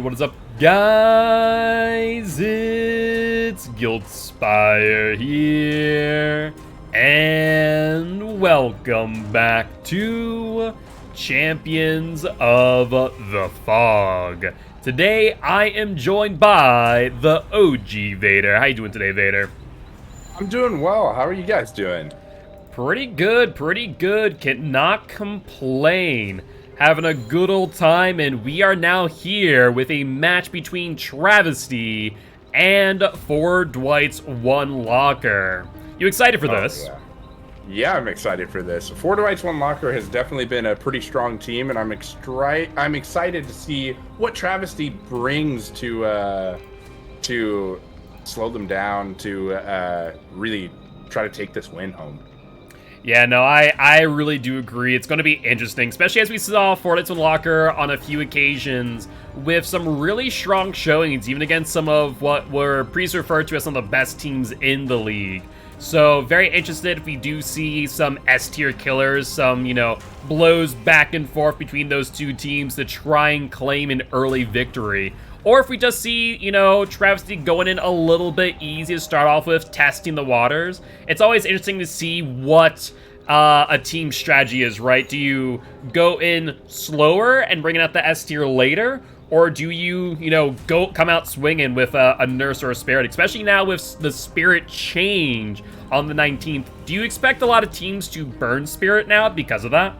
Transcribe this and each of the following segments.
What is up, guys? It's Giltspire here, and welcome back to Champions of the Fog. Today, I am joined by the OG Vader. How you doing today, Vader? I'm doing well. How are you guys doing? Pretty good, pretty good. Cannot complain. Having a good old time, and we are now here with a match between Travesty and For Dwight's One Locker. You excited for this? Yeah, I'm excited for this. For Dwight's One Locker has definitely been a pretty strong team, and I'm excited to see what Travesty brings to slow them down, to really try to take this win home. Yeah, no, I really do agree. It's going to be interesting, especially as we saw Fortnite's Locker on a few occasions with some really strong showings, even against some of what were previously referred to as some of the best teams in the league. So, very interested if we do see some S-tier killers, some, blows back and forth between those two teams to try and claim an early victory. Or if we just see, Travesty going in a little bit easy to start off with, testing the waters. It's always interesting to see what a team strategy is, right? Do you go in slower and bring out the S tier later? Or do you, come out swinging with a nurse or a spirit? Especially now with the spirit change on the 19th. Do you expect a lot of teams to burn spirit now because of that?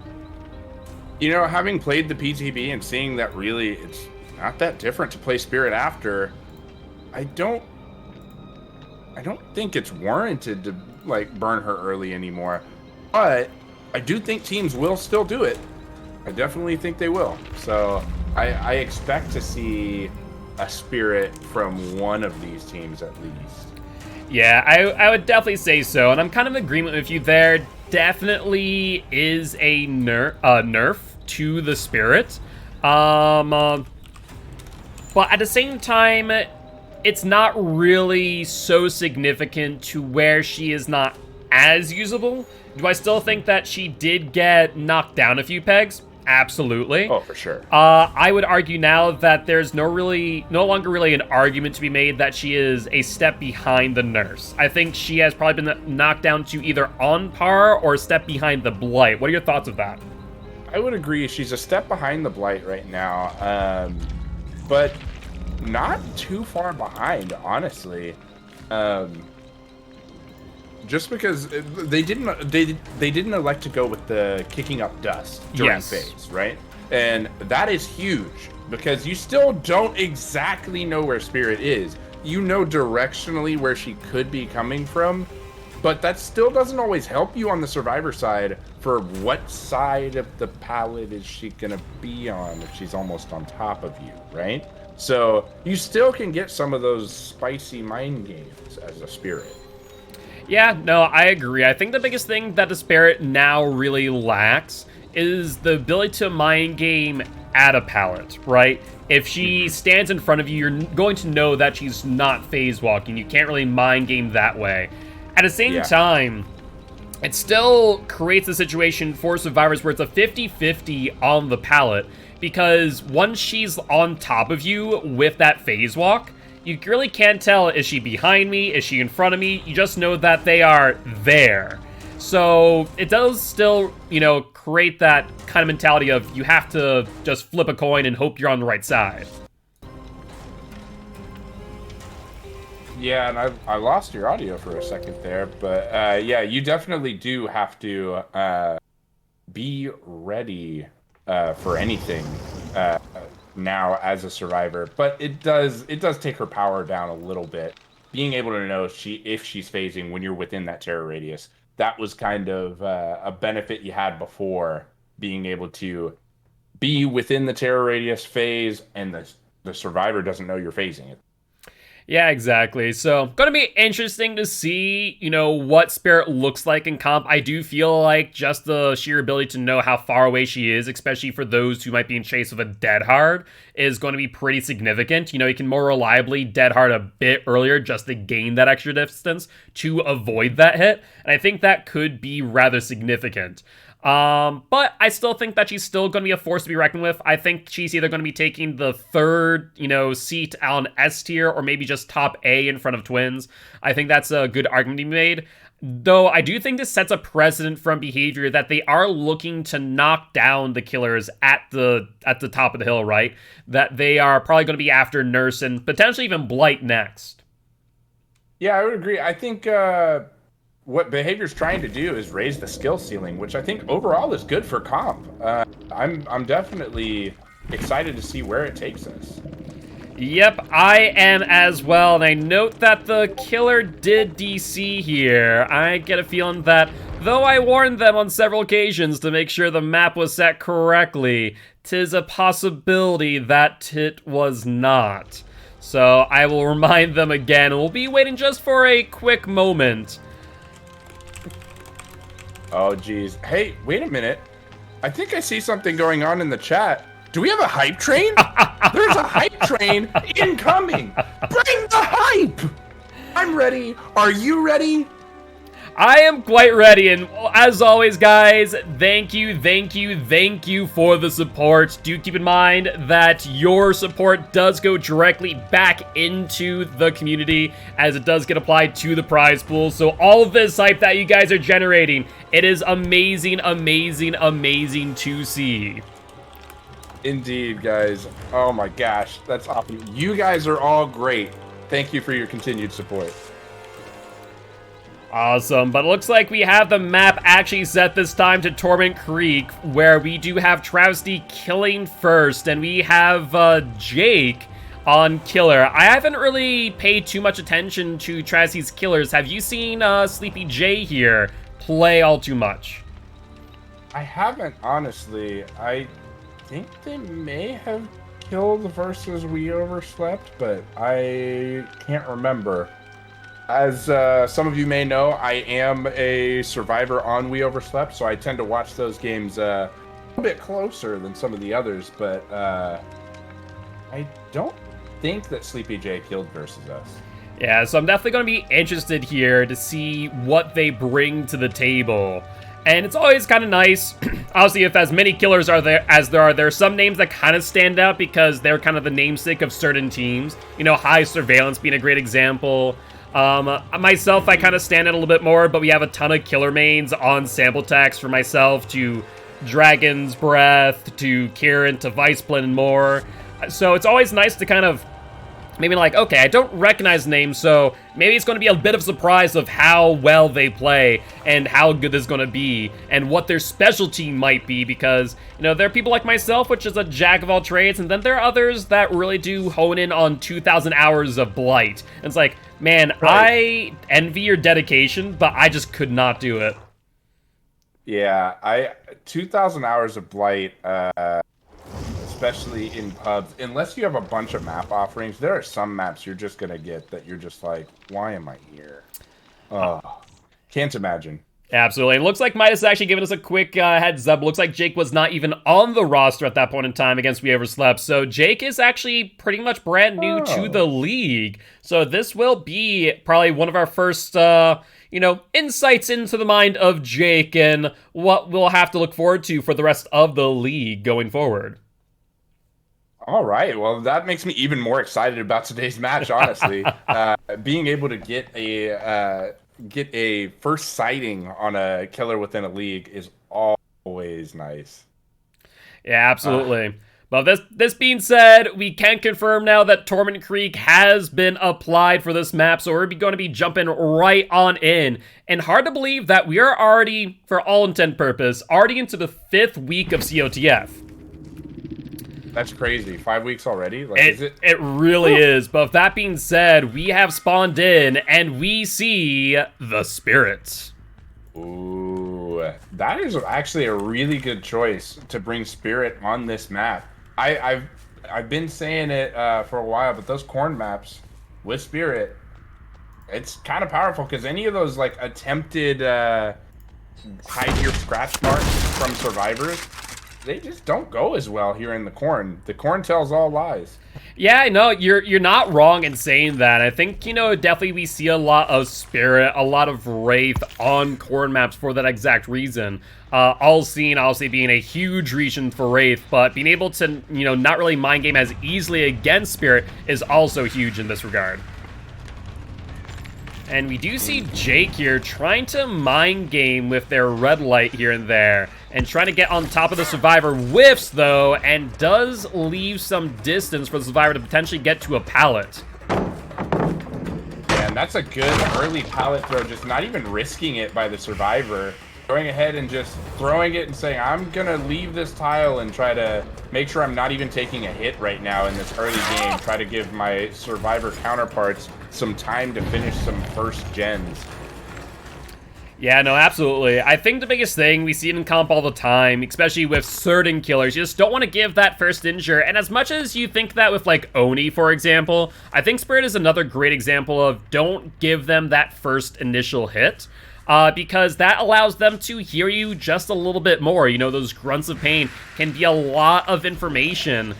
Having played the PTB and seeing that really it's not that different to play spirit after, I don't think it's warranted to burn her early anymore. But I do think teams will still do it. I definitely think they will. So I expect to see a spirit from one of these teams at least. Yeah, I would definitely say so, and I'm kind of in agreement with you there. Definitely is a nerf to the spirit. But at the same time, it's not really so significant to where she is not as usable. Do I still think that she did get knocked down a few pegs? Absolutely. Oh, for sure. I would argue now that there's no longer really an argument to be made that she is a step behind the nurse. I think she has probably been knocked down to either on par or a step behind the Blight. What are your thoughts of that? I would agree. She's a step behind the Blight right now. But not too far behind, honestly. Just because they didn't elect to go with the kicking up dust during phase, right? And that is huge because you still don't exactly know where Spirit is. You know directionally where she could be coming from, but that still doesn't always help you on the survivor side for what side of the palette is she gonna be on if she's almost on top of you, right? So you still can get some of those spicy mind games as a spirit. Yeah, no, I agree. I think the biggest thing that the spirit now really lacks is the ability to mind game at a palette, right? If she stands in front of you, you're going to know that she's not phase walking. You can't really mind game that way. At the same time, it still creates a situation for survivors where it's a 50-50 on the palette, because once she's on top of you with that phase walk, you really can't tell, is she behind me, is she in front of me? You just know that they are there. So it does still, create that kind of mentality of you have to just flip a coin and hope you're on the right side. Yeah, and I lost your audio for a second there, but yeah, you definitely do have to be ready for anything now as a survivor. But it does take her power down a little bit. Being able to know if she's phasing when you're within that terror radius, that was kind of a benefit you had before, being able to be within the terror radius phase, and the survivor doesn't know you're phasing it. Yeah, exactly. So, gonna be interesting to see, what Spirit looks like in comp. I do feel like just the sheer ability to know how far away she is, especially for those who might be in chase of a dead hard, is going to be pretty significant. You can more reliably dead hard a bit earlier just to gain that extra distance to avoid that hit. And I think that could be rather significant. But I still think that she's still going to be a force to be reckoned with. I think she's either going to be taking the third, seat on S tier or maybe just top A in front of Twins. I think that's a good argument to be made. Though I do think this sets a precedent from behavior that they are looking to knock down the killers at the top of the hill, right? That they are probably going to be after Nurse and potentially even Blight next. Yeah, I would agree. I think what behavior's trying to do is raise the skill ceiling, which I think overall is good for comp. I'm definitely excited to see where it takes us. Yep, I am as well, and I note that the killer did DC here. I get a feeling that, though I warned them on several occasions to make sure the map was set correctly, 'tis a possibility that it was not. So I will remind them again, and we'll be waiting just for a quick moment. Oh, geez. Hey, wait a minute. I think I see something going on in the chat. Do we have a hype train? There's a hype train incoming. Bring the hype. I'm ready. Are you ready? I am quite ready, and as always, guys, thank you for the support. Do keep in mind that your support does go directly back into the community, as it does get applied to the prize pool. So all of this hype that you guys are generating, it is amazing to see. Indeed, guys. Oh my gosh, that's awesome. You guys are all great. Thank you for your continued support. Awesome, but it looks like we have the map actually set this time to Torment Creek, where we do have Travesty killing first, and we have Jake on Killer. I haven't really paid too much attention to Travesty's killers. Have you seen Sleepy J here play all too much? I haven't, honestly. I think they may have killed versus We Overslept, but I can't remember. As some of you may know, I am a survivor on We Overslept, so I tend to watch those games a bit closer than some of the others, but I don't think that Sleepy J killed versus us. Yeah, so I'm definitely going to be interested here to see what they bring to the table. And it's always kind of nice, obviously, if as many killers as there are some names that kind of stand out because they're kind of the namesake of certain teams. High Surveillance being a great example. Myself, I kind of stand out a little bit more, but we have a ton of killer mains on sample tax for myself, to Dragon's Breath, to Kieran, to Viceplin, and more. So it's always nice to kind of maybe like, okay, I don't recognize names, so maybe it's going to be a bit of a surprise of how well they play and how good this is going to be and what their specialty might be, because, there are people like myself, which is a jack of all trades, and then there are others that really do hone in on 2,000 hours of Blight. And it's like, man, right. I envy your dedication, but I just could not do it. Yeah, 2,000 hours of Blight, especially in pubs, unless you have a bunch of map offerings, there are some maps you're just going to get that you're just like, why am I here? Oh, can't imagine. Absolutely. It looks like Midas actually giving us a quick heads up. Looks like Jake was not even on the roster at that point in time against We Overslept. So Jake is actually pretty much brand new to the league. So this will be probably one of our first, insights into the mind of Jake and what we'll have to look forward to for the rest of the league going forward. All right. Well, that makes me even more excited about today's match, honestly. Being able to get a first sighting on a killer within a league is always nice. Yeah, absolutely. But this being said, we can confirm now that Torment Creek has been applied for this map, so we're going to be jumping right on in. And hard to believe that we are already, for all intent and purpose, already into the 5th week of COTF. That's crazy. 5 weeks already? Is it? It really is. But with that being said, we have spawned in, and we see the Spirit. Ooh, that is actually a really good choice to bring Spirit on this map. I've been saying it for a while, but those corn maps with Spirit, it's kind of powerful because any of those attempted hide your scratch marks from survivors, they just don't go as well here in the corn. The corn tells all lies. Yeah, no, you're not wrong in saying that. I think, definitely we see a lot of Spirit, a lot of Wraith on corn maps for that exact reason. All seen obviously being a huge region for Wraith, but being able to, not really mind game as easily against Spirit is also huge in this regard. And we do see Jake here trying to mind game with their red light here and there. And trying to get on top of the Survivor. Whiffs, though, and does leave some distance for the Survivor to potentially get to a pallet. Yeah, and that's a good early pallet throw, just not even risking it by the Survivor. Going ahead and just throwing it and saying, I'm going to leave this tile and try to make sure I'm not even taking a hit right now in this early game. Try to give my Survivor counterparts some time to finish some first gens. Yeah, no, absolutely. I think the biggest thing, we see it in comp all the time, especially with certain killers, you just don't want to give that first injure. And as much as you think that with, like, Oni, for example, I think Spirit is another great example of don't give them that first initial hit. Because that allows them to hear you just a little bit more. Those grunts of pain can be a lot of information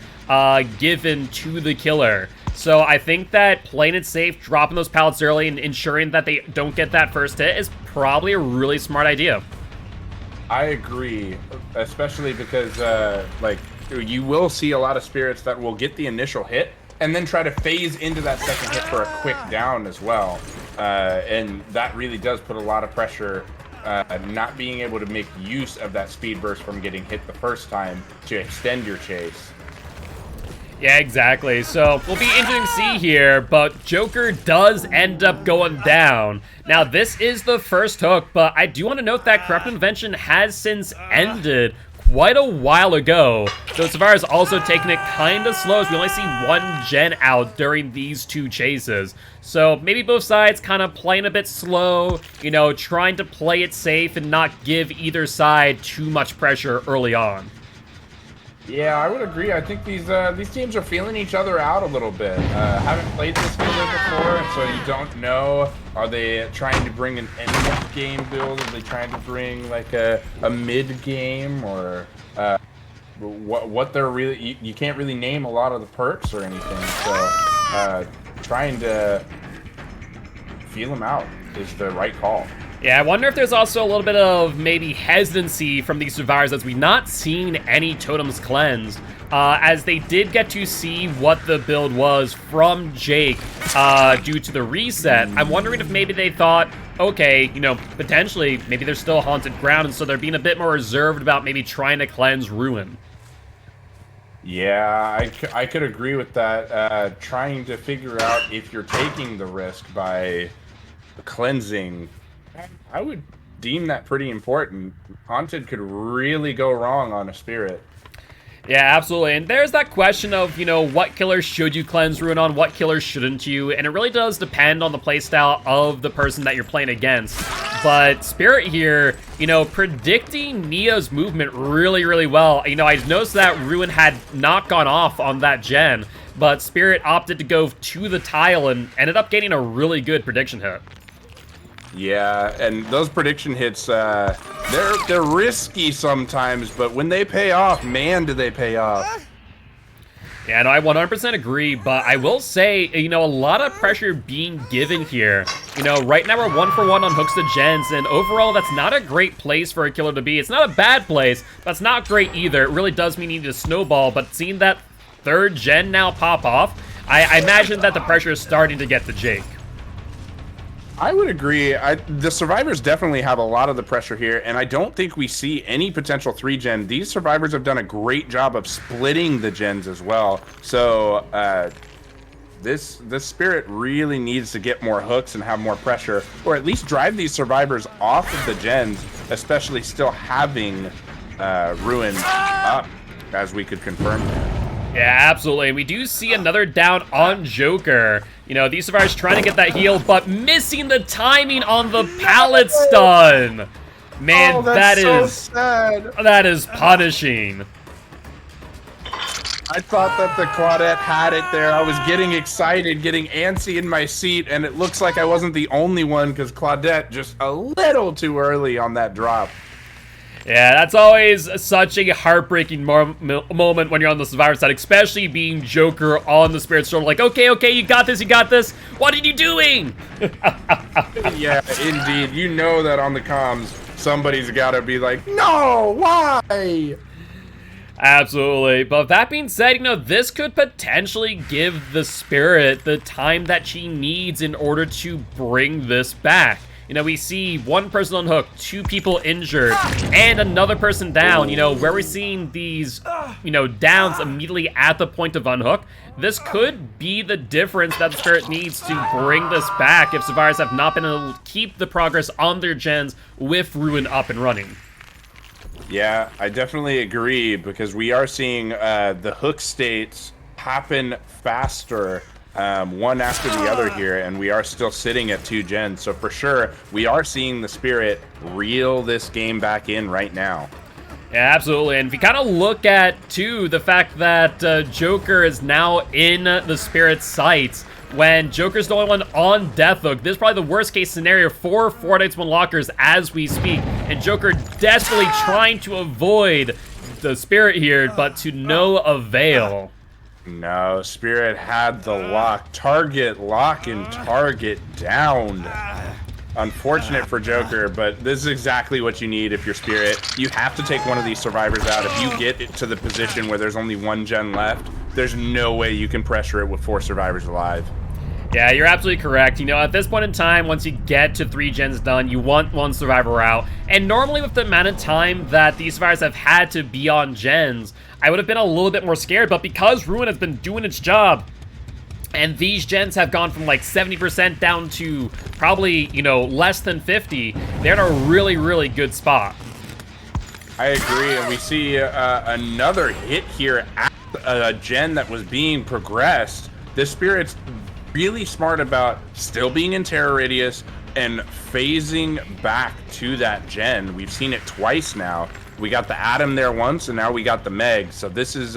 given to the killer. So I think that playing it safe, dropping those pallets early, and ensuring that they don't get that first hit is probably a really smart idea. I agree, especially because, you will see a lot of Spirits that will get the initial hit and then try to phase into that second hit for a quick down as well. And that really does put a lot of pressure, not being able to make use of that speed burst from getting hit the first time to extend your chase. Yeah, exactly. So, we'll be interesting to see here, but Joker does end up going down. Now, this is the first hook, but I do want to note that Corrupt Invention has since ended quite a while ago. So, Survivor's also taking it kind of slow, as we only see one gen out during these two chases. So, maybe both sides kind of playing a bit slow, trying to play it safe and not give either side too much pressure early on. Yeah, I would agree. I think these teams are feeling each other out a little bit. Haven't played this killer before, and so you don't know. Are they trying to bring an end game build? Are they trying to bring like a mid game, or what they're really? You can't really name a lot of the perks or anything. So trying to feel them out is the right call. Yeah, I wonder if there's also a little bit of maybe hesitancy from these Survivors as we've not seen any totems cleansed, as they did get to see what the build was from Jake due to the reset. I'm wondering if maybe they thought, okay, potentially maybe there's still haunted ground, and so they're being a bit more reserved about maybe trying to cleanse Ruin. Yeah, I could agree with that. Trying to figure out if you're taking the risk by cleansing, I would deem that pretty important. Haunted could really go wrong on a Spirit. Yeah, absolutely. And there's that question of, what killers should you cleanse Ruin on, what killers shouldn't you? And it really does depend on the playstyle of the person that you're playing against. But Spirit here, predicting Nea's movement really, really well. I noticed that Ruin had not gone off on that gen, but Spirit opted to go to the tile and ended up getting a really good prediction hit. Yeah, and those prediction hits, they're risky sometimes, but when they pay off, man, do they pay off. Yeah, no, I 100% agree, but I will say, a lot of pressure being given here. Right now we're 1-for-1 on hooks to gens, and overall that's not a great place for a killer to be. It's not a bad place, but it's not great either. It really does mean you need to snowball, but seeing that third gen now pop off, I imagine that the pressure is starting to get to Jake. I would agree. The Survivors definitely have a lot of the pressure here, and I don't think we see any potential 3-gen. These Survivors have done a great job of splitting the gens as well. So this Spirit really needs to get more hooks and have more pressure, or at least drive these Survivors off of the gens, especially still having Ruin up, as we could confirm. Yeah, absolutely. We do see another down on Joker. These Survivors trying to get that heal, but missing the timing on the pallet stun. Man, that is punishing. I thought that the Claudette had it there. I was getting excited, getting antsy in my seat, and it looks like I wasn't the only one because Claudette just a little too early on that drop. Yeah, that's always such a heartbreaking moment when you're on the survivor side, especially being Joker on the Spirit's shoulder. Like, okay, you got this, What are you doing? Yeah, indeed. You know that on the comms, somebody's got to be like, no, why? Absolutely. But that being said, this could potentially give the Spirit the time that she needs in order to bring this back. We see one person on hook, 2 people injured, and another person down, where we're seeing these, downs immediately at the point of unhook. This could be the difference that the Spirit needs to bring this back if survivors have not been able to keep the progress on their gens with Ruin up and running. Yeah, I definitely agree, because we are seeing the hook states happen faster, one after the other here, and we are still sitting at 2 gens. So for sure, we are seeing the Spirit reel this game back in right now. Yeah, absolutely. And if you kind of look at, too, the fact that Joker is now in the Spirit's sights, when Joker's the only one on Death Hook, this is probably the worst case scenario for Fortnite's Lockers as we speak. And Joker desperately trying to avoid the Spirit here, but to no avail. No, Spirit had the lock. Target, lock, and target down. Unfortunate for Joker, but this is exactly what you need if you're Spirit. You have to take one of these survivors out. If you get it to the position where there's only 1 gen left, there's no way you can pressure it with 4 survivors alive. Yeah, you're absolutely correct. At this point in time, once you get to 3 gens done, you want 1 survivor out. And normally with the amount of time that these survivors have had to be on gens, I would have been a little bit more scared. But because Ruin has been doing its job, and these gens have gone from like 70% down to probably, less than 50, they're in a really, really good spot. I agree, and we see another hit here at a gen that was being progressed. The Spirit's really smart about still being in terror radius and phasing back to that gen. We've seen it twice now. We got the Atom there once, and now we got the Meg. So this is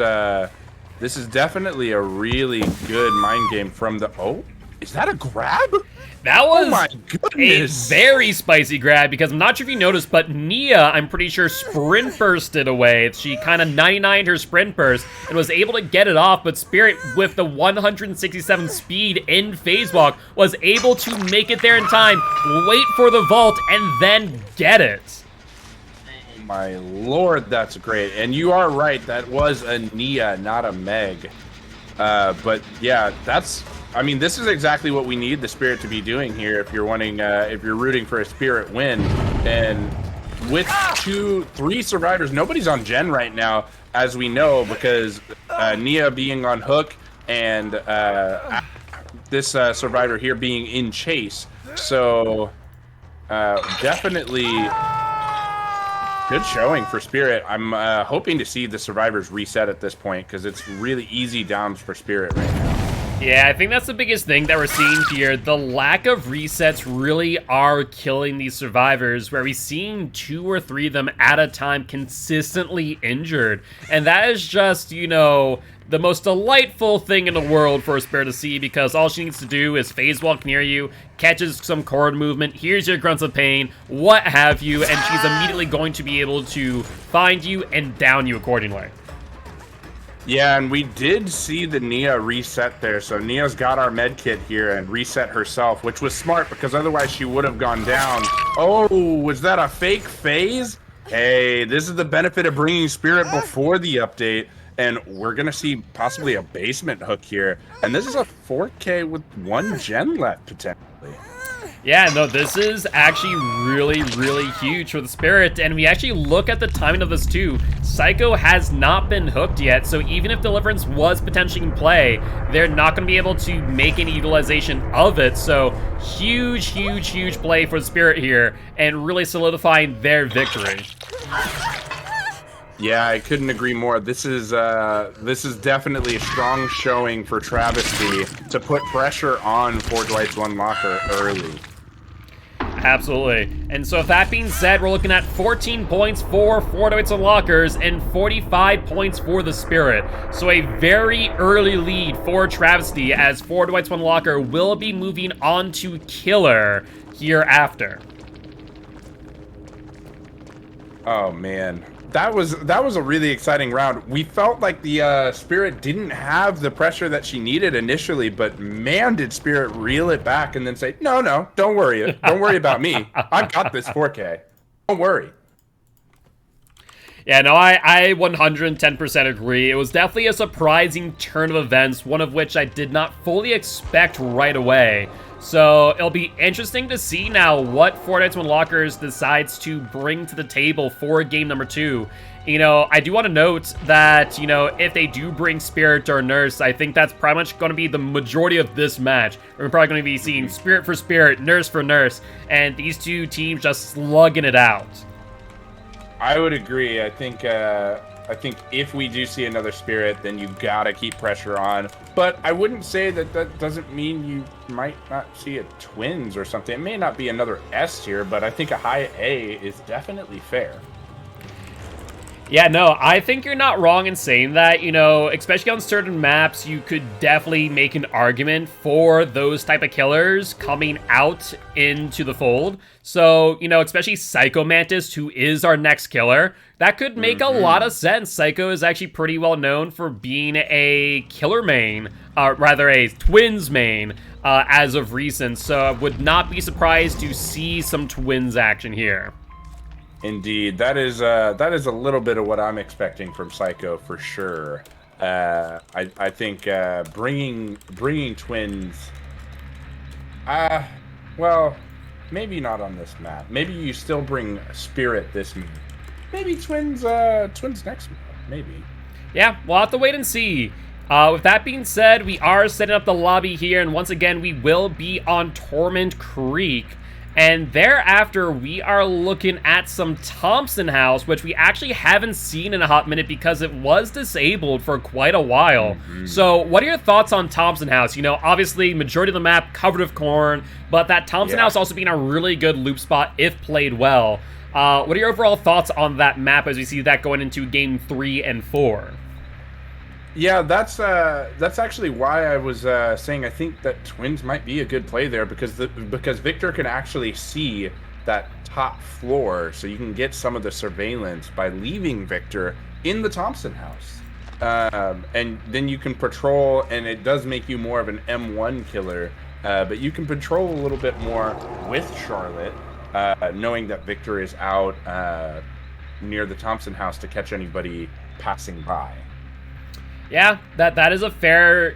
definitely a really good mind game from the... Oh, is that a grab? That was oh my goodness. A very spicy grab, because I'm not sure if you noticed, but Nia, I'm pretty sure, sprint bursted away. She kind of 99'd her sprint burst and was able to get it off, but Spirit, with the 167 speed in phase walk, was able to make it there in time, wait for the vault, and then get it. Oh my lord, that's great. And you are right, that was a Nia, not a Meg. But yeah, this is exactly what we need the Spirit to be doing here if you're if you're rooting for a Spirit win. And with 3 survivors, nobody's on gen right now, as we know, because Nia being on hook and this survivor here being in chase. So definitely good showing for Spirit. I'm hoping to see the survivors reset at this point, because it's really easy downs for Spirit right now. Yeah, I think that's the biggest thing that we're seeing here. The lack of resets really are killing these survivors, where we're seeing 2 or 3 of them at a time consistently injured. And that is just, the most delightful thing in the world for a Spirit to see, because all she needs to do is phase walk near you, catches some chord movement, hears your grunts of pain, what have you, and she's immediately going to be able to find you and down you accordingly. Yeah, and we did see the Nia reset there, so Nia's got our med kit here and reset herself, which was smart, because otherwise she would have gone down. Oh, was that a fake phase? Hey, this is the benefit of bringing Spirit before the update, and we're going to see possibly a basement hook here. And this is a 4K with 1 gen left, potentially. Yeah, no, this is actually really, really huge for the Spirit, and we actually look at the timing of this too. Psycho has not been hooked yet, so even if Deliverance was potentially in play, they're not going to be able to make any utilization of it, so huge, huge, huge play for the Spirit here, and really solidifying their victory. Yeah, I couldn't agree more. This is definitely a strong showing for Travesty to put pressure on Fortnite's Locker early. Absolutely. And so with that being said, we're looking at 14 points for Fortnite's Lockers and 45 points for the Spirit. So a very early lead for Travesty, as Fortnite's Locker will be moving on to Killer hereafter. Oh man, that was a really exciting round. We felt like the Spirit didn't have the pressure that she needed initially, but man, did Spirit reel it back and then say, "No, no, don't worry about me. I've got this 4K. Don't worry." Yeah, no, I 110% agree. It was definitely a surprising turn of events, one of which I did not fully expect right away. So it'll be interesting to see now what Fortnite's Unlockers decides to bring to the table for game number 2. You know, I do want to note that, you know, if they do bring Spirit or Nurse, I think that's pretty much going to be the majority of this match. We're probably going to be seeing Spirit for Spirit, Nurse for Nurse, and these two teams just slugging it out. I would agree. I think if we do see another Spirit, then you've got to keep pressure on. But I wouldn't say that doesn't mean you might not see a Twins or something. It may not be another S tier, but I think a high A is definitely fair. Yeah, no, I think you're not wrong in saying that. You know, especially on certain maps, you could definitely make an argument for those type of killers coming out into the fold. So, you know, especially Psycho Mantis, who is our next killer, that could make a lot of sense. Psycho is actually pretty well known for being a killer main, rather a Twins main, as of recent. So I would not be surprised to see some Twins action here. Indeed, that is a little bit of what I'm expecting from Psycho for sure. I think bringing Twins. Well, maybe not on this map. Maybe you still bring Spirit this map. Maybe Twins next map. Maybe. Yeah, we'll have to wait and see. With that being said, we are setting up the lobby here, and once again, we will be on Torment Creek. And thereafter, we are looking at some Thompson House, which we actually haven't seen in a hot minute because it was disabled for quite a while. So what are your thoughts on Thompson House? You know, obviously, majority of the map covered with corn, but that Thompson House also being a really good loop spot if played well. What are your overall thoughts on that map as we see that going into game 3 and 4? Yeah, that's actually why I was saying I think that Twins might be a good play there because Victor can actually see that top floor, so you can get some of the surveillance by leaving Victor in the Thompson House, and then you can patrol, and it does make you more of an M1 killer, but you can patrol a little bit more with Charlotte, knowing that Victor is out near the Thompson House to catch anybody passing by. Yeah, that is a fair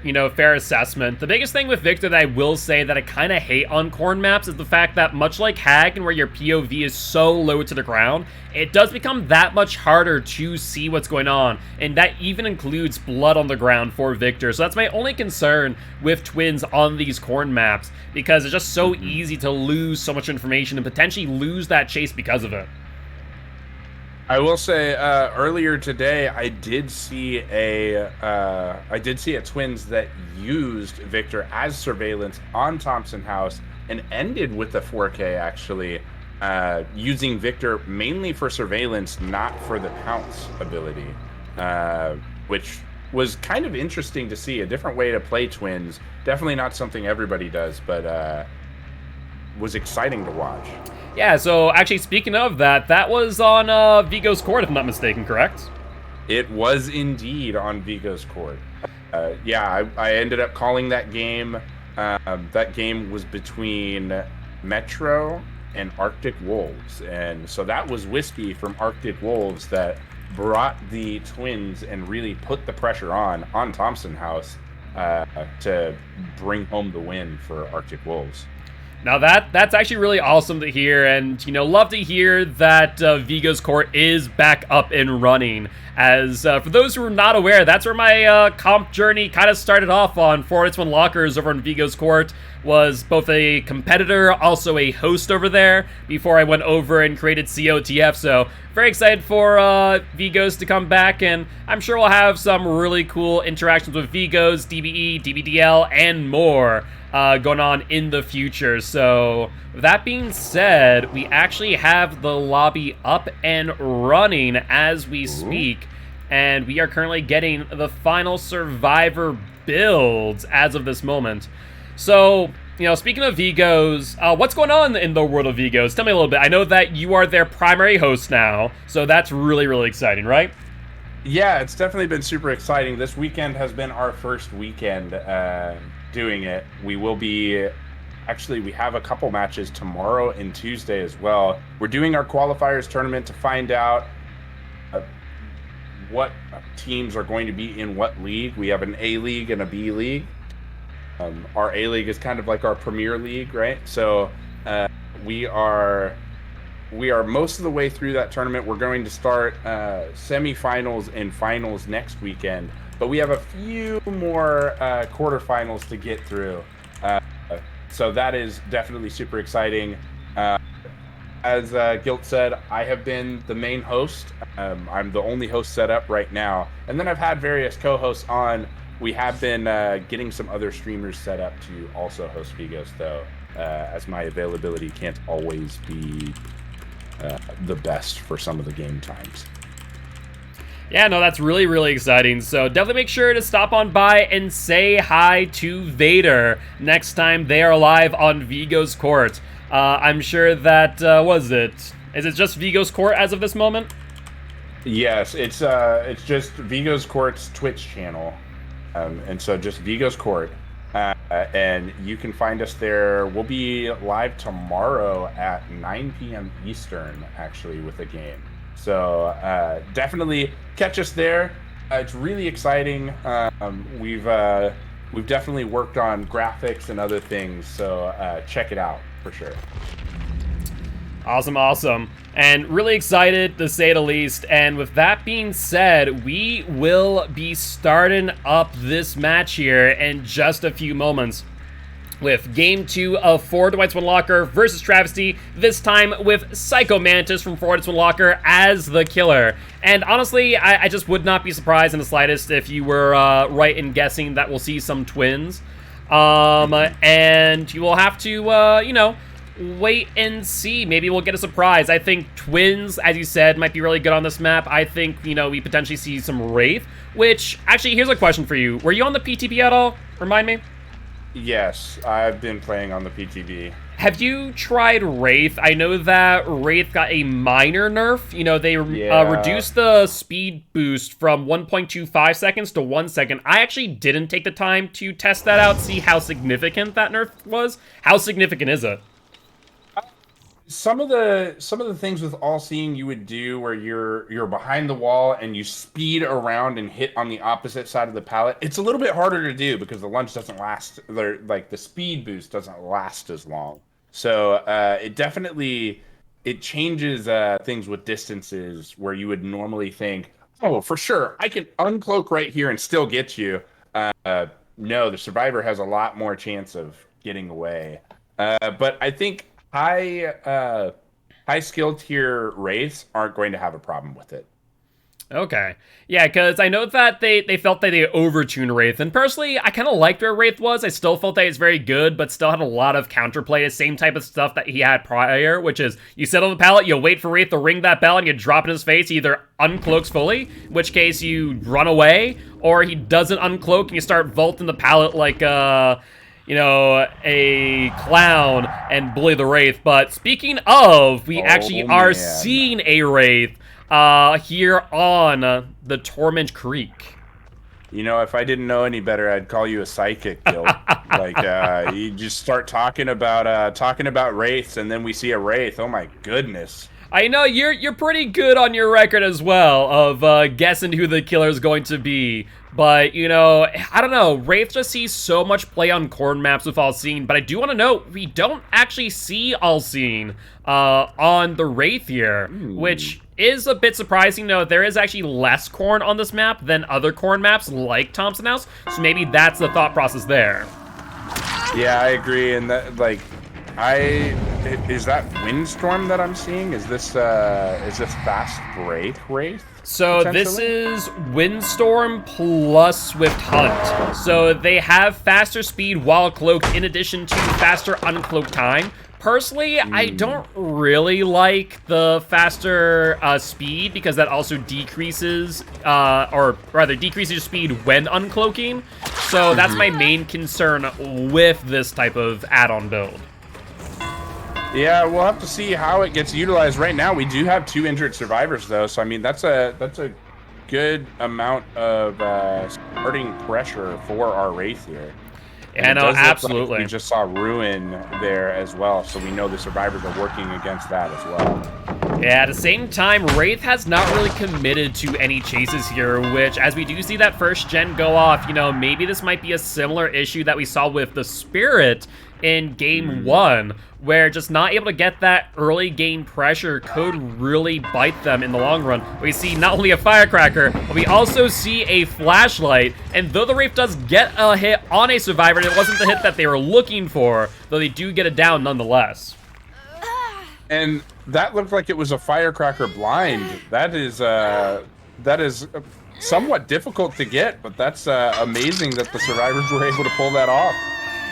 assessment. The biggest thing with Victor that I will say that I kind of hate on corn maps is the fact that much like Hagen, where your POV is so low to the ground, it does become that much harder to see what's going on, and that even includes blood on the ground for Victor. So that's my only concern with Twins on these corn maps, because it's just so easy to lose so much information and potentially lose that chase because of it. I will say earlier today I did see a Twins that used Victor as surveillance on Thompson House and ended with the 4K actually, using Victor mainly for surveillance, not for the pounce ability, which was kind of interesting to see. A different way to play Twins. Definitely not something everybody does, but was exciting to watch. Yeah, so actually speaking of that, that was on Vigo's court, if I'm not mistaken, correct? It was indeed on Vigo's court. Yeah, I ended up calling that game. That game was between Metro and Arctic Wolves. And so that was Whiskey from Arctic Wolves that brought the Twins and really put the pressure on Thompson House to bring home the win for Arctic Wolves. Now that's actually really awesome to hear, and you know, love to hear that Vigo's court is back up and running. As for those who are not aware, that's where my comp journey kind of started off on Fortnite's Unlockers over on Vigo's court. Was both a competitor, also a host over there before I went over and created COTF. So very excited for Vigos to come back, and I'm sure we'll have some really cool interactions with Vigos, DBE, DBDL, and more going on in the future. So with that being said, we actually have the lobby up and running as we speak, and we are currently getting the final survivor builds as of this moment. So speaking of Vigos, what's going on in the world of Vigos? Tell me a little bit. I know that you are their primary host now, so that's really, really exciting, right? Yeah, it's definitely been super exciting. This weekend has been our first weekend doing it. We will be... Actually, we have a couple matches tomorrow and Tuesday as well. We're doing our qualifiers tournament to find out what teams are going to be in what league. We have an A league and a B league. Our A league is kind of like our Premier League, right? So we are most of the way through that tournament. We're going to start semifinals and finals next weekend, but we have a few more quarterfinals to get through. So that is definitely super exciting. As Gilt said, I have been the main host. I'm the only host set up right now. And then I've had various co-hosts on. We have been getting some other streamers set up to also host Vigos, though, as my availability can't always be the best for some of the game times. Yeah, no, that's really, really exciting. So definitely make sure to stop on by and say hi to Vader next time they are live on Vigo's Court. I'm sure that, is it just Vigo's Court as of this moment? Yes, it's just Vigo's Court's Twitch channel. And so just Vigo's Court. And you can find us there. We'll be live tomorrow at 9 p.m. Eastern, actually, with a game. So definitely catch us there. It's really exciting. We've definitely worked on graphics and other things, so check it out for sure. Awesome. And really excited, to say the least. And with that being said, we will be starting up this match here in just a few moments with Game 2 of Forward to White's One Locker versus Travesty, this time with Psycho Mantis from Forward to One Locker as the killer. And honestly, I just would not be surprised in the slightest if you were right in guessing that we'll see some twins. And you will have to, wait and see. Maybe we'll get a surprise. I think twins, as you said, might be really good on this map. I think, we potentially see some Wraith, which, actually, here's a question for you. Were you on the PTB at all? Remind me? Yes, I've been playing on the PTB. Have you tried Wraith? I know that Wraith got a minor nerf. They reduced the speed boost from 1.25 seconds to 1 second. I actually didn't take the time to test that out, see how significant that nerf was. How significant is it? Some of the things with All Seeing you would do where you're behind the wall and you speed around and hit on the opposite side of the pallet. It's a little bit harder to do because the lunge doesn't last. Like the speed boost doesn't last as long. So it definitely changes things with distances where you would normally think, oh, for sure I can uncloak right here and still get you. No, the survivor has a lot more chance of getting away. But I think high skill tier Wraiths aren't going to have a problem with it. Okay. Yeah, because I know that they felt that they overtuned Wraith, and personally, I kind of liked where Wraith was. I still felt that it's very good, but still had a lot of counterplay, the same type of stuff that he had prior, which is you sit on the pallet, you wait for Wraith to ring that bell, and you drop in his face. He either uncloaks fully, in which case you run away, or he doesn't uncloak, and you start vaulting the pallet like, a clown and bully the Wraith. But speaking of, we actually are seeing a Wraith here on the Torment Creek. If I didn't know any better, I'd call you a psychic, Gil. You just start talking about Wraiths, and then we see a Wraith. Oh my goodness. I know you're pretty good on your record as well of guessing who the killer is going to be. But, I don't know. Wraith just sees so much play on corn maps with All Seeing. But I do want to note, we don't actually see All Seeing on the Wraith here, which is a bit surprising. There is actually less corn on this map than other corn maps like Thompson House. So maybe that's the thought process there. Yeah, I agree. And that, is that Windstorm that I'm seeing? Is this Fast Break Wraith? So this is Windstorm plus Swift Hunt. So they have faster speed while cloaked in addition to faster uncloaked time. Personally, I don't really like the faster speed because that also decreases, or rather decreases your speed when uncloaking. So that's my main concern with this type of add-on build. Yeah, we'll have to see how it gets utilized. Right now, we do have 2 injured survivors, though. So I mean, that's a good amount of starting pressure for our Wraith here. Yeah, no, absolutely. Like we just saw Ruin there as well, so we know the survivors are working against that as well. Yeah, at the same time, Wraith has not really committed to any chases here, which, as we do see that first gen go off, you know, maybe this might be a similar issue that we saw with the Spirit in Game 1, where just not able to get that early game pressure could really bite them in the long run. We see not only a firecracker, but we also see a flashlight, and though the Wraith does get a hit on a survivor, it wasn't the hit that they were looking for, though they do get it down nonetheless. And that looked like it was a firecracker blind. That is somewhat difficult to get, but that's amazing that the survivors were able to pull that off.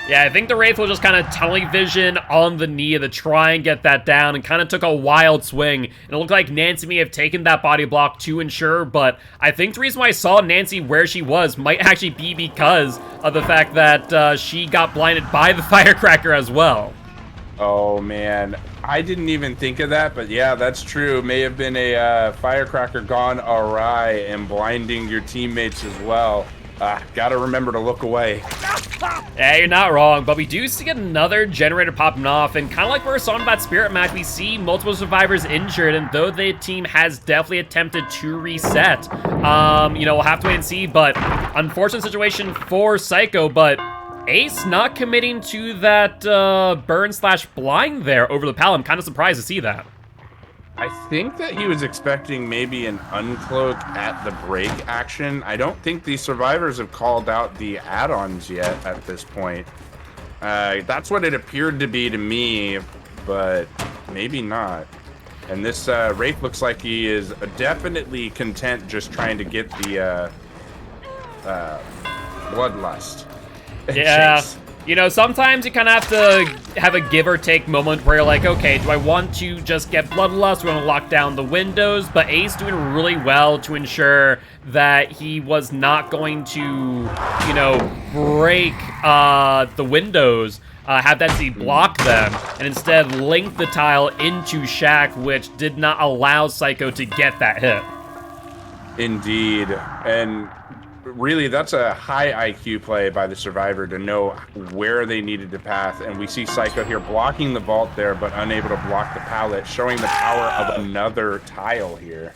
Yeah, I think the Wraith will just kind of tunnel vision on the knee to try and get that down, and kind of took a wild swing. And it looked like Nancy may have taken that body block to ensure, but I think the reason why I saw Nancy where she was might actually be because of the fact that she got blinded by the firecracker as well. Oh, man. I didn't even think of that, but yeah, that's true. May have been a firecracker gone awry and blinding your teammates as well. Gotta remember to look away. Yeah, you're not wrong, but we do see another generator popping off, and kind of like we were saw in that Spirit match, we see multiple survivors injured, and though the team has definitely attempted to reset, you know, we'll have to wait and see, but unfortunate situation for Psycho, but Ace not committing to that burn/blind there over the pal. I'm kind of surprised to see that. I think that he was expecting maybe an uncloak at the break action. I don't think these survivors have called out the add-ons yet at this point. That's what it appeared to be to me, but maybe not. And this Wraith looks like he is definitely content just trying to get the bloodlust. Yeah. You know, sometimes you kind of have to have a give or take moment where you're like, okay, do I want to just get bloodlust? Do I want to lock down the windows? But Ace doing really well to ensure that he was not going to, you know, break the windows, have that block them, and instead link the tile into Shack, which did not allow Psycho to get that hit. Indeed. And really, that's a high IQ play by the survivor to know where they needed to path. And we see Psycho here blocking the vault there, but unable to block the pallet, showing the power of another tile here.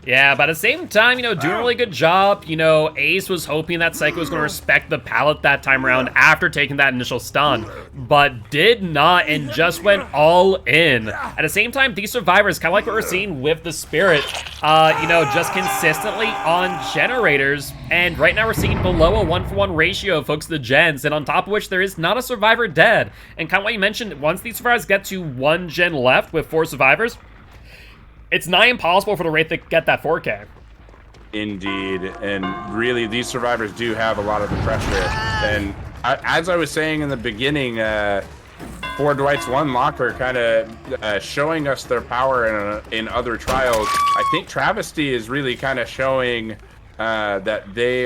Yeah, but at the same time, you know, doing a really good job. You know, Ace was hoping that Psycho was going to respect the pallet that time around after taking that initial stun, but did not and just went all in. At the same time, these survivors, kind of like what we're seeing with the Spirit, you know, just consistently on generators, and right now we're seeing below a 1-for-1 ratio of folks to the gens, and on top of which there is not a survivor dead. And kind of what you mentioned, once these survivors get to 1 gen left with 4 survivors, it's nigh impossible for the Wraith to get that 4K. Indeed, and really, these survivors do have a lot of the pressure. And as I was saying in the beginning, for Dwight's One Locker kind of showing us their power in other trials, I think Travesty is really kind of showing that they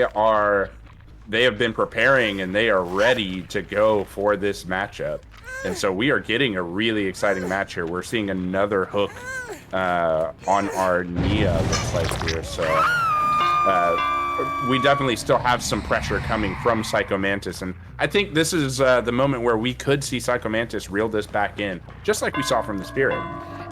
have been preparing and they are ready to go for this matchup. And so we are getting a really exciting match here. We're seeing another hook on our Nia, looks like here. So we definitely still have some pressure coming from Psycho Mantis. And I think this is the moment where we could see Psycho Mantis reel this back in, just like we saw from the Spirit.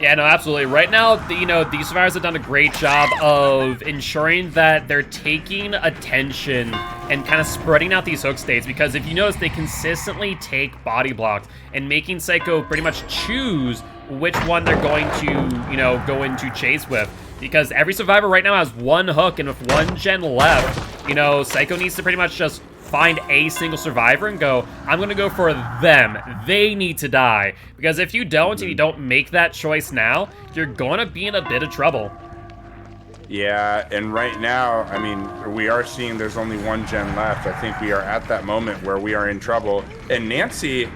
Yeah, no, absolutely. Right now, you know, these survivors have done a great job of ensuring that they're taking attention and kind of spreading out these hook states, because if you notice, they consistently take body blocks and making Psycho pretty much choose which one they're going to, you know, go into chase with. Because every survivor right now has 1 hook, and with 1 gen left, you know, Psycho needs to pretty much just find a single survivor and go, I'm going to go for them. They need to die. Because if you don't, and you don't make that choice now, you're going to be in a bit of trouble. Yeah, and right now, I mean, we are seeing there's only 1 gen left. I think we are at that moment where we are in trouble. And Nancy,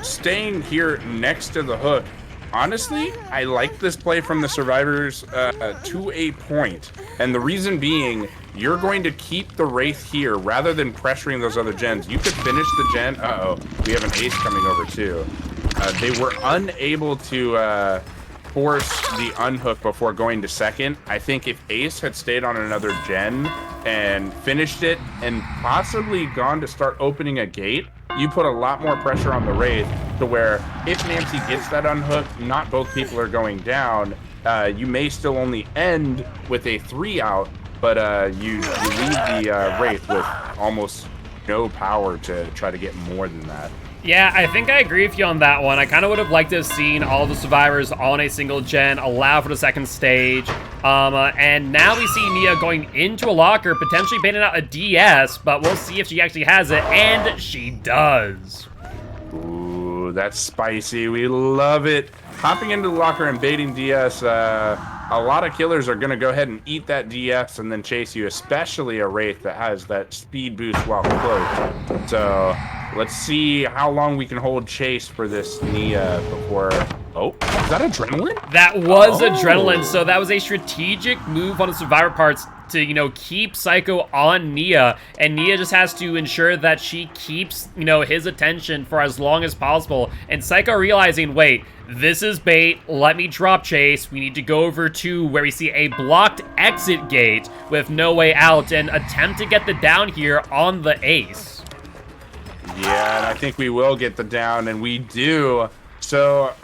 staying here next to the hook, honestly, I like this play from the survivors to a point. And the reason being you're going to keep the Wraith here rather than pressuring those other gens. You could finish the gen. Uh-oh, we have an ace coming over too. They were unable to force the unhook before going to second. I think if Ace had stayed on another gen and finished it and possibly gone to start opening a gate, you put a lot more pressure on the Wraith to where if Nancy gets that unhook, not both people are going down. You may still only end with a 3 out, but you leave the Wraith with almost no power to try to get more than that. Yeah, I think I agree with you on that one. I kind of would have liked to have seen all the survivors on a single gen, allow for the second stage. And now we see Nia going into a locker, potentially baiting out a DS, but we'll see if she actually has it, and she does. Ooh, that's spicy. We love it. Hopping into the locker and baiting DS, a lot of killers are going to go ahead and eat that DS and then chase you, especially a Wraith that has that speed boost while cloaked. So let's see how long we can hold chase for this Nia before... Oh, is that adrenaline? That was adrenaline, so that was a strategic move on the survivor parts to, you know, keep Psycho on Nia, and Nia just has to ensure that she keeps, you know, his attention for as long as possible, and Psycho realizing, wait, this is bait, let me drop chase, we need to go over to where we see a blocked exit gate with no way out, and attempt to get the down here on the ace. Yeah, and I think we will get the down, and we do. So,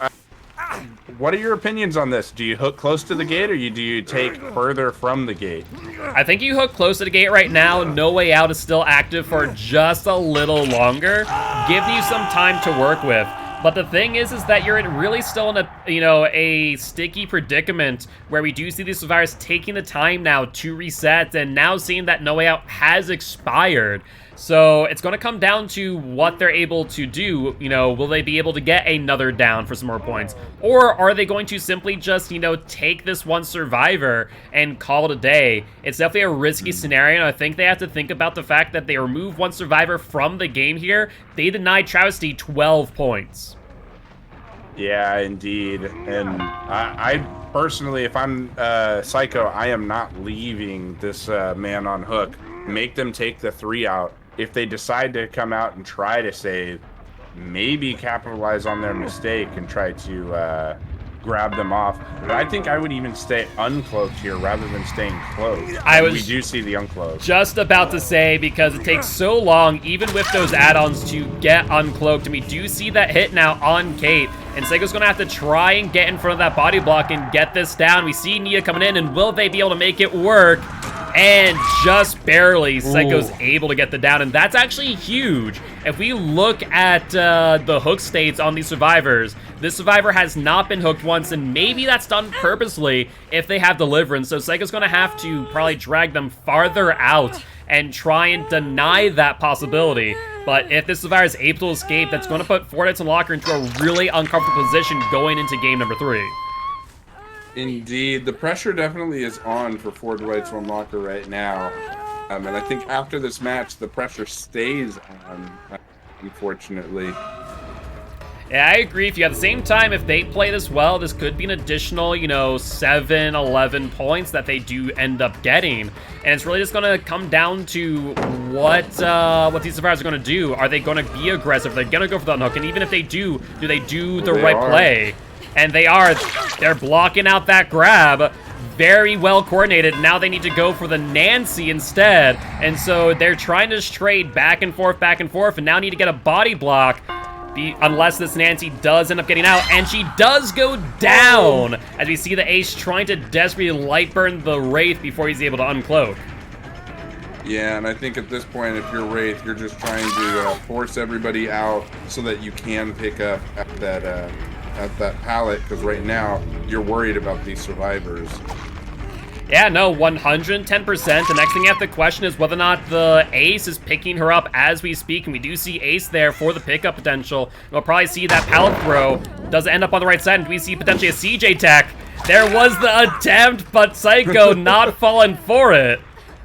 what are your opinions on this? Do you hook close to the gate, or do you take further from the gate? I think you hook close to the gate right now. No Way Out is still active for just a little longer, giving you some time to work with. But the thing is that you're really still in a, you know, a sticky predicament where we do see these survivors taking the time now to reset, and now seeing that No Way Out has expired. So it's going to come down to what they're able to do. You know, will they be able to get another down for some more points? Or are they going to simply just, you know, take this one survivor and call it a day? It's definitely a risky scenario, and I think they have to think about the fact that they remove one survivor from the game here. They denied Travesty 12 points. Yeah, indeed. And I personally, if I'm Psycho, I am not leaving this man on hook. Make them take the 3 out. If they decide to come out and try to save, maybe capitalize on their mistake and try to grab them off. But I think I would even stay uncloaked here rather than staying cloaked. We do see the uncloaked. Just about to say, because it takes so long, even with those add-ons, to get uncloaked. And we do see that hit now on Kate. And Psycho's going to have to try and get in front of that body block and get this down. We see Nia coming in, and will they be able to make it work? And just barely, Psycho's able to get the down, and that's actually huge. If we look at the hook states on these survivors, this survivor has not been hooked once, and maybe that's done purposely if they have Deliverance. So Psycho's going to have to probably drag them farther out and try and deny that possibility. But if this survivor is able to escape, that's going to put Fortnite's and Locker into a really uncomfortable position going into game number 3. Indeed, the pressure definitely is on for Ford White's on Locker right now. And I think after this match, the pressure stays on, unfortunately. Yeah, I agree. If you at the same time, if they play this well, this could be an additional, you know, 7, 11 points that they do end up getting. And it's really just going to come down to what these survivors are going to do. Are they going to be aggressive? They're going to go for the unhook. And even if they do they do the right play? And they're blocking out that grab. Very well coordinated. Now they need to go for the Nancy instead. And so they're trying to just trade back and forth, and now need to get a body block. Unless this Nancy does end up getting out, and she does go down, as we see the ace trying to desperately light burn the Wraith before he's able to uncloak. Yeah, and I think at this point, if you're Wraith, you're just trying to force everybody out so that you can pick up at that pallet, because right now you're worried about these survivors. Yeah, no, 110%. The next thing you have to question is whether or not the ace is picking her up as we speak, and we do see ace there for the pickup potential. We'll probably see that pallet throw. Does it end up on the right side? And we see potentially a CJ tech. There was the attempt, but Psycho not falling for it.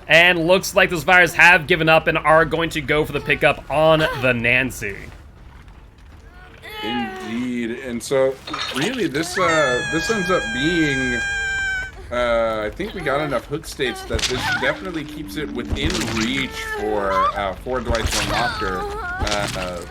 And looks like the survivors have given up and are going to go for the pickup on the Nancy. Indeed, and so really this ends up being I think we got enough hook states that this definitely keeps it within reach for Dwight's Unlocker.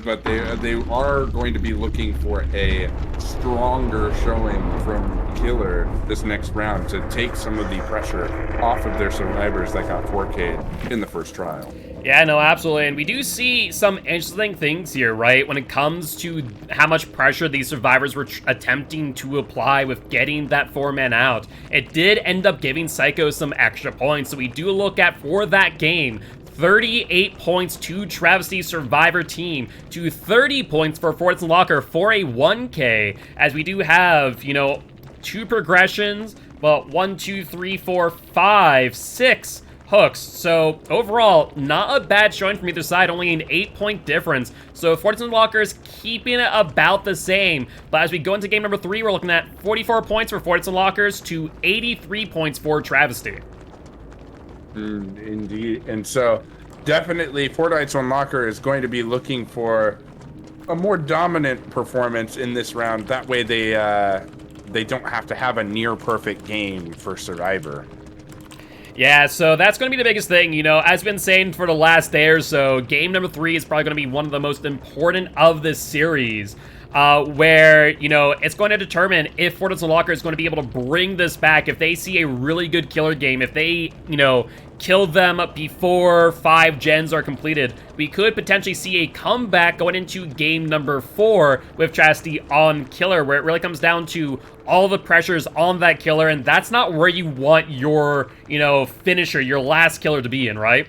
But they are going to be looking for a stronger showing from Killer this next round to take some of the pressure off of their survivors that got 4K'd in the first trial. Yeah, no, absolutely. And we do see some interesting things here, right? When it comes to how much pressure these survivors were attempting to apply with getting that 4-man out. It did end up giving Psycho some extra points. So we do look at, for that game, 38 points to Travesty Survivor team, to 30 points for Fortnite Locker for a 1K, as we do have, you know, 2 progressions, well, 1, 2, 3, 4, 5, 6 hooks. So overall, not a bad showing from either side, only an 8-point difference. So Fortnite Locker is keeping it about the same. But as we go into game number 3, we're looking at 44 points for Fortnite Lockers to 83 points for Travesty. Indeed. And so definitely Fortnite's Unlocker is going to be looking for a more dominant performance in this round. That way they don't have to have a near perfect game for Survivor. Yeah, so that's going to be the biggest thing, you know, as I've been saying for the last day or so, game number 3 is probably going to be one of the most important of this series, where, you know, it's going to determine if Fortnite Locker is going to be able to bring this back, if they see a really good killer game, if they, you know, kill them before 5 gens are completed. We could potentially see a comeback going into game number 4 with Chastity on Killer, where it really comes down to all the pressures on that killer, and that's not where you want your, you know, finisher, your last killer to be in, right?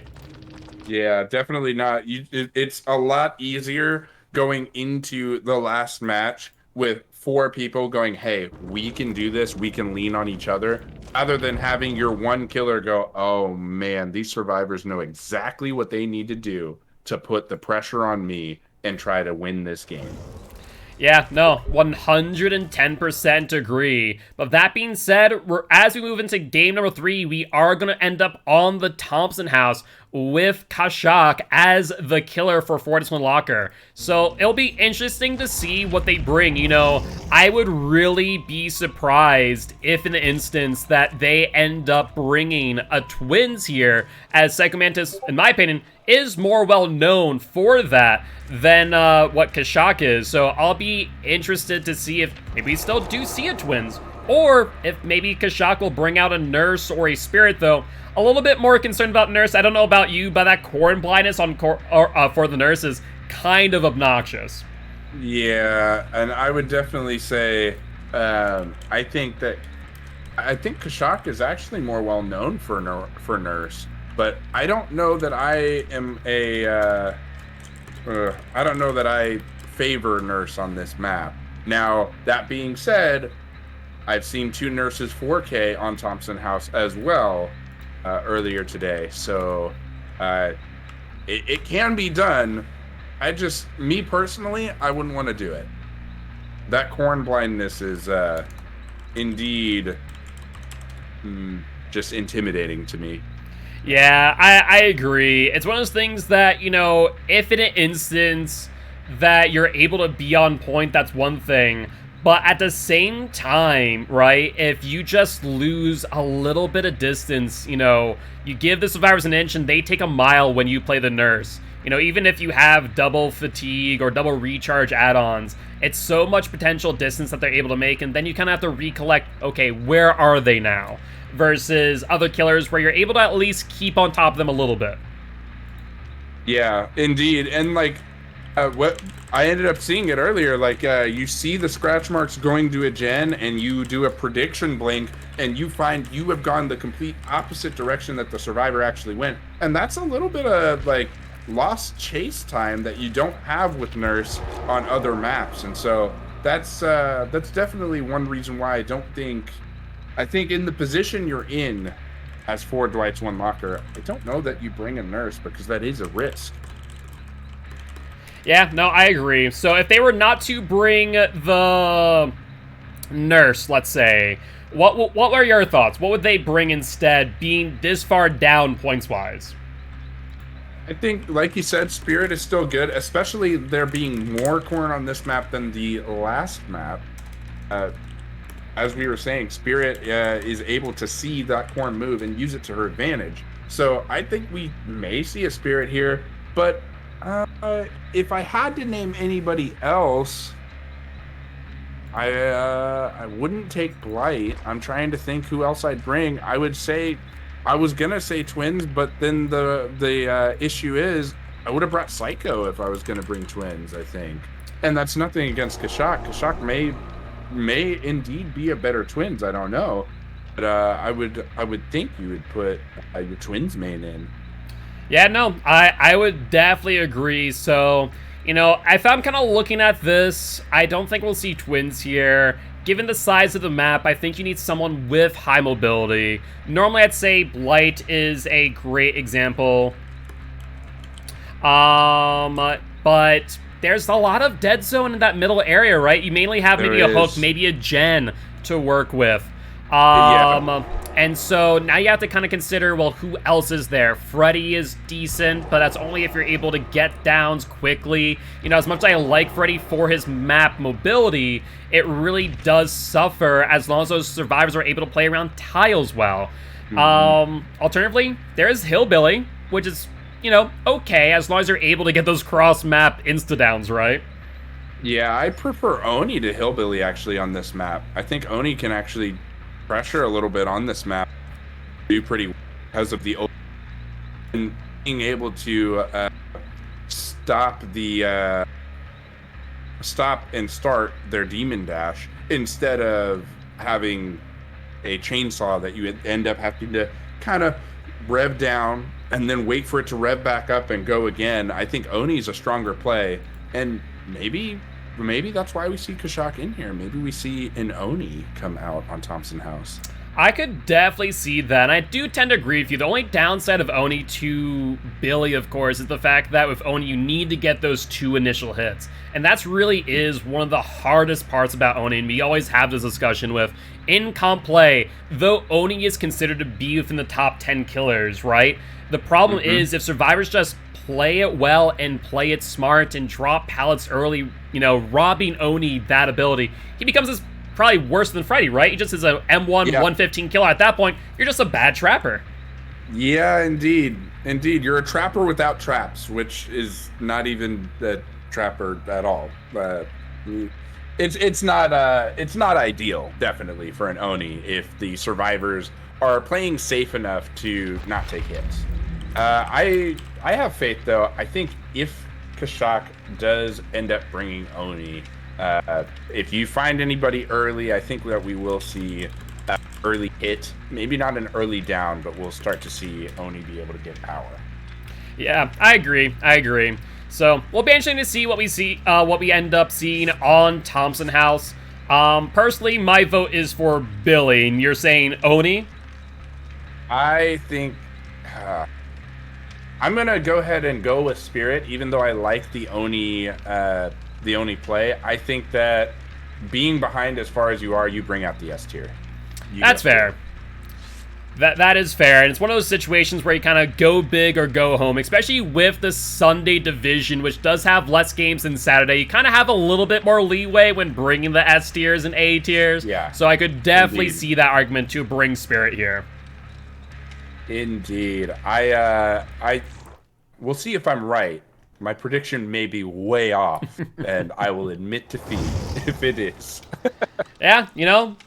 Yeah, definitely not. It's a lot easier going into the last match with 4 people going, hey, we can do this, we can lean on each other, other than having your one killer go, oh man, these survivors know exactly what they need to do to put the pressure on me and try to win this game. Yeah, no, 110% agree. But that being said, as we move into game number 3, we are going to end up on the Thompson house with Kashak as the killer for Fortnite Locker. So it'll be interesting to see what they bring. You know, I would really be surprised if in the instance that they end up bringing a twins here, as Psycho Mantis, in my opinion, is more well known for that than what Kashak is. So I'll be interested to see if maybe we still do see a twins, or if maybe Kashak will bring out a nurse or a spirit, though. A little bit more concerned about nurse. I don't know about you, but that corn blindness on for the nurse is kind of obnoxious. Yeah, and I would definitely say I think Kashak is actually more well known for nurse, but I don't know that I am I don't know that I favor nurse on this map. Now, that being said, I've seen 2 nurses 4K on Thompson House as well earlier today, so it can be done. Me personally, I wouldn't want to do it. That corn blindness is indeed just intimidating to me. Yeah, I agree. It's one of those things that, you know, if in an instance that you're able to be on point, that's one thing. But at the same time, right, if you just lose a little bit of distance, you know, you give the survivors an inch and they take a mile when you play the nurse. You know, even if you have double fatigue or double recharge add-ons, it's so much potential distance that they're able to make, and then you kind of have to recollect, okay, where are they now? Versus other killers where you're able to at least keep on top of them a little bit. Yeah, indeed. And like what I ended up seeing it earlier, like you see the scratch marks going to a gen and you do a prediction blink and you find you have gone the complete opposite direction that the survivor actually went. And that's a little bit of like lost chase time that you don't have with nurse on other maps. And so that's definitely one reason why I think in the position you're in as 4 Dwight's 1 Locker, I don't know that you bring a nurse because that is a risk. Yeah, no, I agree. So if they were not to bring the nurse, let's say, what were your thoughts? What would they bring instead, being this far down points-wise? I think, like you said, Spirit is still good, especially there being more corn on this map than the last map. as we were saying, Spirit is able to see that corn move and use it to her advantage. So I think we may see a Spirit here, but if I had to name anybody else, I wouldn't take Blight. I'm trying to think who else I'd bring. I was gonna say Twins, but then the issue is I would have brought Psycho if I was gonna bring Twins, I think. And that's nothing against Kashak. Kashak may indeed be a better Twins. I don't know, but I would think you would put your Twins main in. Yeah, no, I would definitely agree. So, if I'm kind of looking at this, I don't think we'll see Twins here. Given the size of the map, I think you need someone with high mobility. Normally, I'd say Blight is a great example. But there's a lot of dead zone in that middle area, right? You mainly have maybe a hook, maybe a gen to work with. And so now you have to kind of consider, well, who else is there? Freddy is decent, but that's only if you're able to get downs quickly. As much as I like Freddy for his map mobility, it really does suffer as long as those survivors are able to play around tiles well. Alternatively, there's Hillbilly, which is, okay, as long as you're able to get those cross-map insta-downs, right? Yeah, I prefer Oni to Hillbilly, actually, on this map. I think Oni can actually pressure a little bit on this map, do pretty well because of the and being able to stop and start their demon dash instead of having a chainsaw that you end up having to kind of rev down and then wait for it to rev back up and go again. I think Oni's a stronger play, and maybe that's why we see Kashak in here. Maybe we see an Oni come out on Thompson House. I could definitely see that, and I do tend to agree with you. The only downside of Oni to Billy, of course, is the fact that with Oni, you need to get those 2 initial hits. And that's really is one of the hardest parts about Oni, and we always have this discussion with. In comp play, though Oni is considered to be within the top 10 killers, right? The problem is if survivors just play it well and play it smart and drop pallets early, robbing Oni that ability, he becomes this probably worse than Freddy, right? He just is a M1 115 killer. At that point, you're just a bad trapper. Yeah, indeed. You're a trapper without traps, which is not even a trapper at all. It's not ideal, definitely, for an Oni if the survivors are playing safe enough to not take hits. I have faith, though. I think if Kashak does end up bringing Oni, if you find anybody early, I think that we will see an early hit. Maybe not an early down, but we'll start to see Oni be able to get power. Yeah, I agree. So we'll be interesting to see what we end up seeing on Thompson House. Personally, my vote is for Billy, and you're saying Oni? I think I'm gonna go ahead and go with Spirit, even though I like the Oni play. I think that being behind as far as you are, you bring out the S tier. That's fair. That is fair, and it's one of those situations where you kind of go big or go home, especially with the Sunday division, which does have less games than Saturday. You kind of have a little bit more leeway when bringing the S tiers and A tiers. Yeah. So I could definitely see that argument to bring Spirit here. Indeed. We'll see if I'm right. My prediction may be way off, and I will admit defeat if it is. Yeah,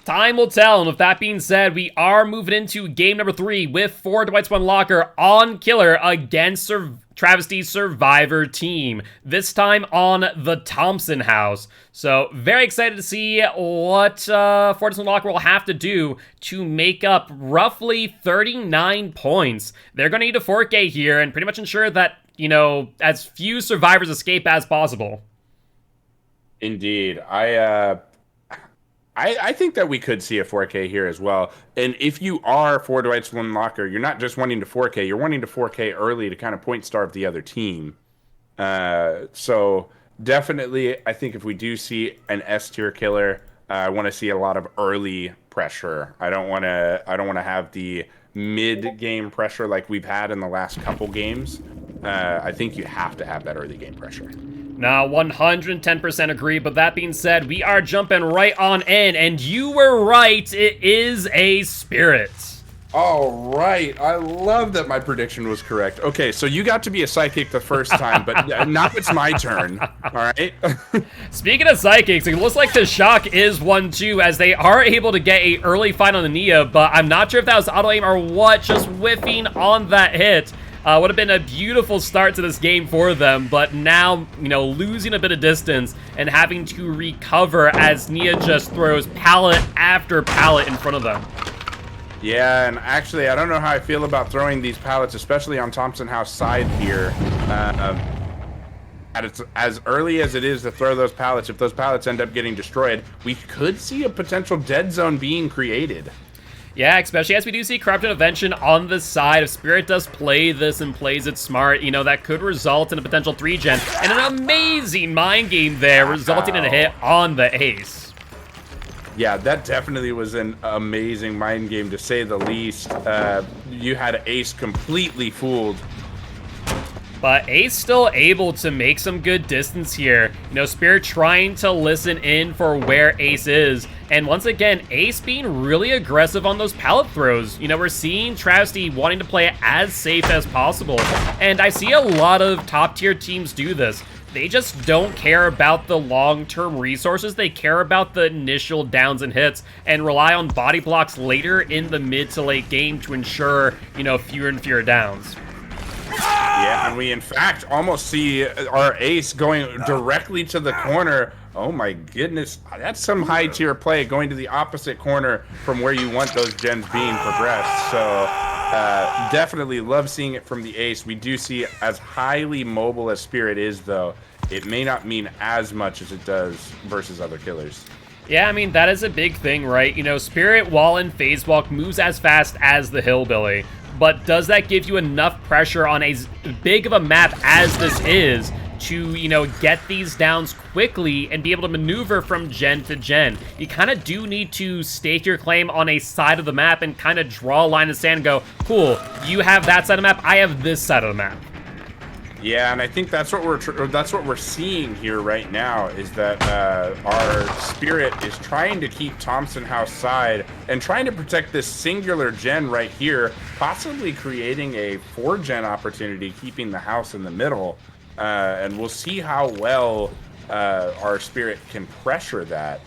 time will tell. And with that being said, we are moving into game number 3 with 4 Dwights 1 Locker on Killer against Travesty's Survivor team. This time on the Thompson House. So very excited to see what 4 Dwights 1 Locker will have to do to make up roughly 39 points. They're going to need a 4K here and pretty much ensure that, as few survivors escape as possible. Indeed. I think that we could see a 4K here as well. And if you are 4 Dwights 1 Locker, you're not just wanting to 4K, you're wanting to 4K early to kind of point starve the other team. So definitely, I think if we do see an S tier killer, I want to see a lot of early pressure. I don't want to have the mid-game pressure like we've had in the last couple games. I think you have to have that early game pressure. Now, 110% agree, but that being said, we are jumping right on in, and you were right, it is a spirit. All right. I love that my prediction was correct. Okay, so you got to be a psychic the first time, but now it's my turn. All right. Speaking of psychics, it looks like the Shock is one too, as they are able to get a early fight on the Nia, but I'm not sure if that was auto aim or what, just whiffing on that hit. Would have been a beautiful start to this game for them, but now, losing a bit of distance and having to recover as Nia just throws pallet after pallet in front of them. Yeah, and actually, I don't know how I feel about throwing these pallets, especially on Thompson House side here. As early as it is to throw those pallets, if those pallets end up getting destroyed, we could see a potential dead zone being created. Yeah, especially as we do see Corrupt Intervention on the side. If Spirit does play this and plays it smart, that could result in a potential 3-gen. And an amazing mind game there, resulting in a hit on the ace. Yeah, that definitely was an amazing mind game, to say the least. You had Ace completely fooled. But Ace still able to make some good distance here. Spirit trying to listen in for where Ace is. And once again, Ace being really aggressive on those pallet throws. We're seeing Travesty wanting to play it as safe as possible. And I see a lot of top-tier teams do this. They just don't care about the long-term resources. They care about the initial downs and hits and rely on body blocks later in the mid to late game to ensure, fewer and fewer downs. Yeah, and we in fact almost see our Ace going directly to the corner. Oh my goodness, that's some high tier play, going to the opposite corner from where you want those gens being progressed. So definitely love seeing it from the Ace. We do see, as highly mobile as Spirit is, though, it may not mean as much as it does versus other killers. Yeah, I mean, that is a big thing, right? Spirit, while in phase walk, moves as fast as the Hillbilly. But does that give you enough pressure on as big of a map as this is to, get these downs quickly and be able to maneuver from gen to gen? You kind of do need to stake your claim on a side of the map and kind of draw a line in the sand and go, cool, you have that side of the map, I have this side of the map. Yeah, and I think that's what we're seeing here right now, is that our Spirit is trying to keep Thompson House side and trying to protect this singular gen right here, possibly creating a 4-gen opportunity, keeping the house in the middle. And we'll see how well our Spirit can pressure that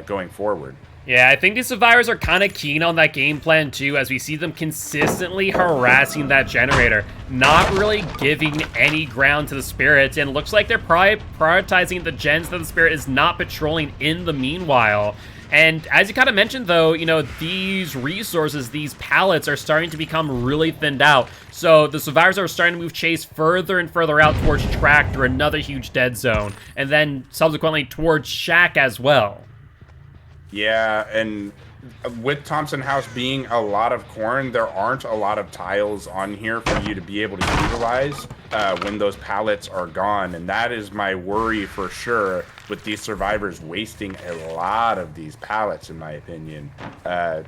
going forward. Yeah, I think the Survivors are kind of keen on that game plan too, as we see them consistently harassing that generator, not really giving any ground to the Spirit, and it looks like they're probably prioritizing the gens that the Spirit is not patrolling in the meanwhile. And as you kind of mentioned, though, these resources, these pallets are starting to become really thinned out. So the Survivors are starting to move Chase further and further out towards Tractor, another huge dead zone, and then subsequently towards Shack as well. Yeah, and with Thompson House being a lot of corn, there aren't a lot of tiles on here for you to be able to utilize when those pallets are gone. And that is my worry for sure, with these Survivors wasting a lot of these pallets, in my opinion.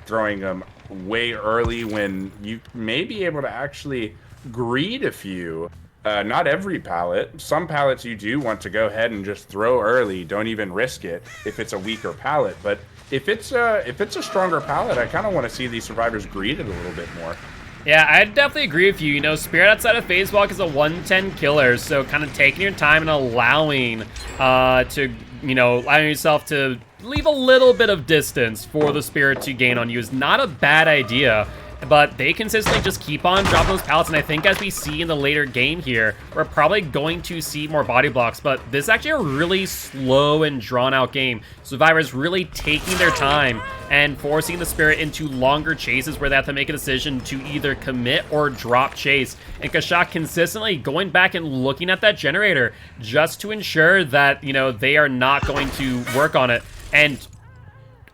Throwing them way early when you may be able to actually greed a few. Not every pallet. Some pallets you do want to go ahead and just throw early. Don't even risk it if it's a weaker pallet. But if it's a stronger pallet, I kind of want to see these Survivors greed it a little bit more. Yeah, I definitely agree with you. Spirit outside of phase walk is a 110 killer, so kind of taking your time and allowing allowing yourself to leave a little bit of distance for the Spirit to gain on you is not a bad idea. But they consistently just keep on dropping those pallets, and I think as we see in the later game here, we're probably going to see more body blocks, but this is actually a really slow and drawn-out game. Survivors really taking their time and forcing the Spirit into longer chases where they have to make a decision to either commit or drop chase. And Kashak consistently going back and looking at that generator just to ensure that, they are not going to work on it. And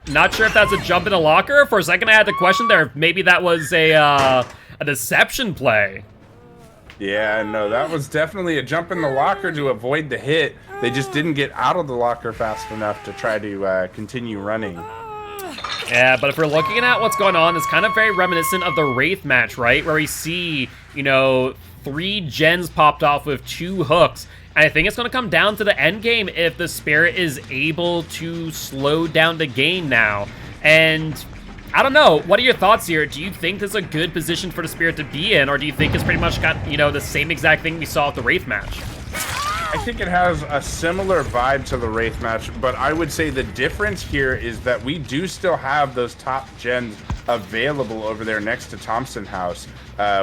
not sure if that's a jump in the locker. For a second, I had the question there. Maybe that was a deception play. Yeah, no, that was definitely a jump in the locker to avoid the hit. They just didn't get out of the locker fast enough to try to continue running. Yeah, but if we're looking at what's going on, it's kind of very reminiscent of the Wraith match, right? Where we see, 3 gens popped off with 2 hooks. I think it's going to come down to the end game if the Spirit is able to slow down the game now. And I don't know. What are your thoughts here? Do you think this is a good position for the Spirit to be in, or do you think it's pretty much got, you know, the same exact thing we saw at the Wraith match? I think it has a similar vibe to the Wraith match, but I would say the difference here is that we do still have those top gens available over there next to Thompson House,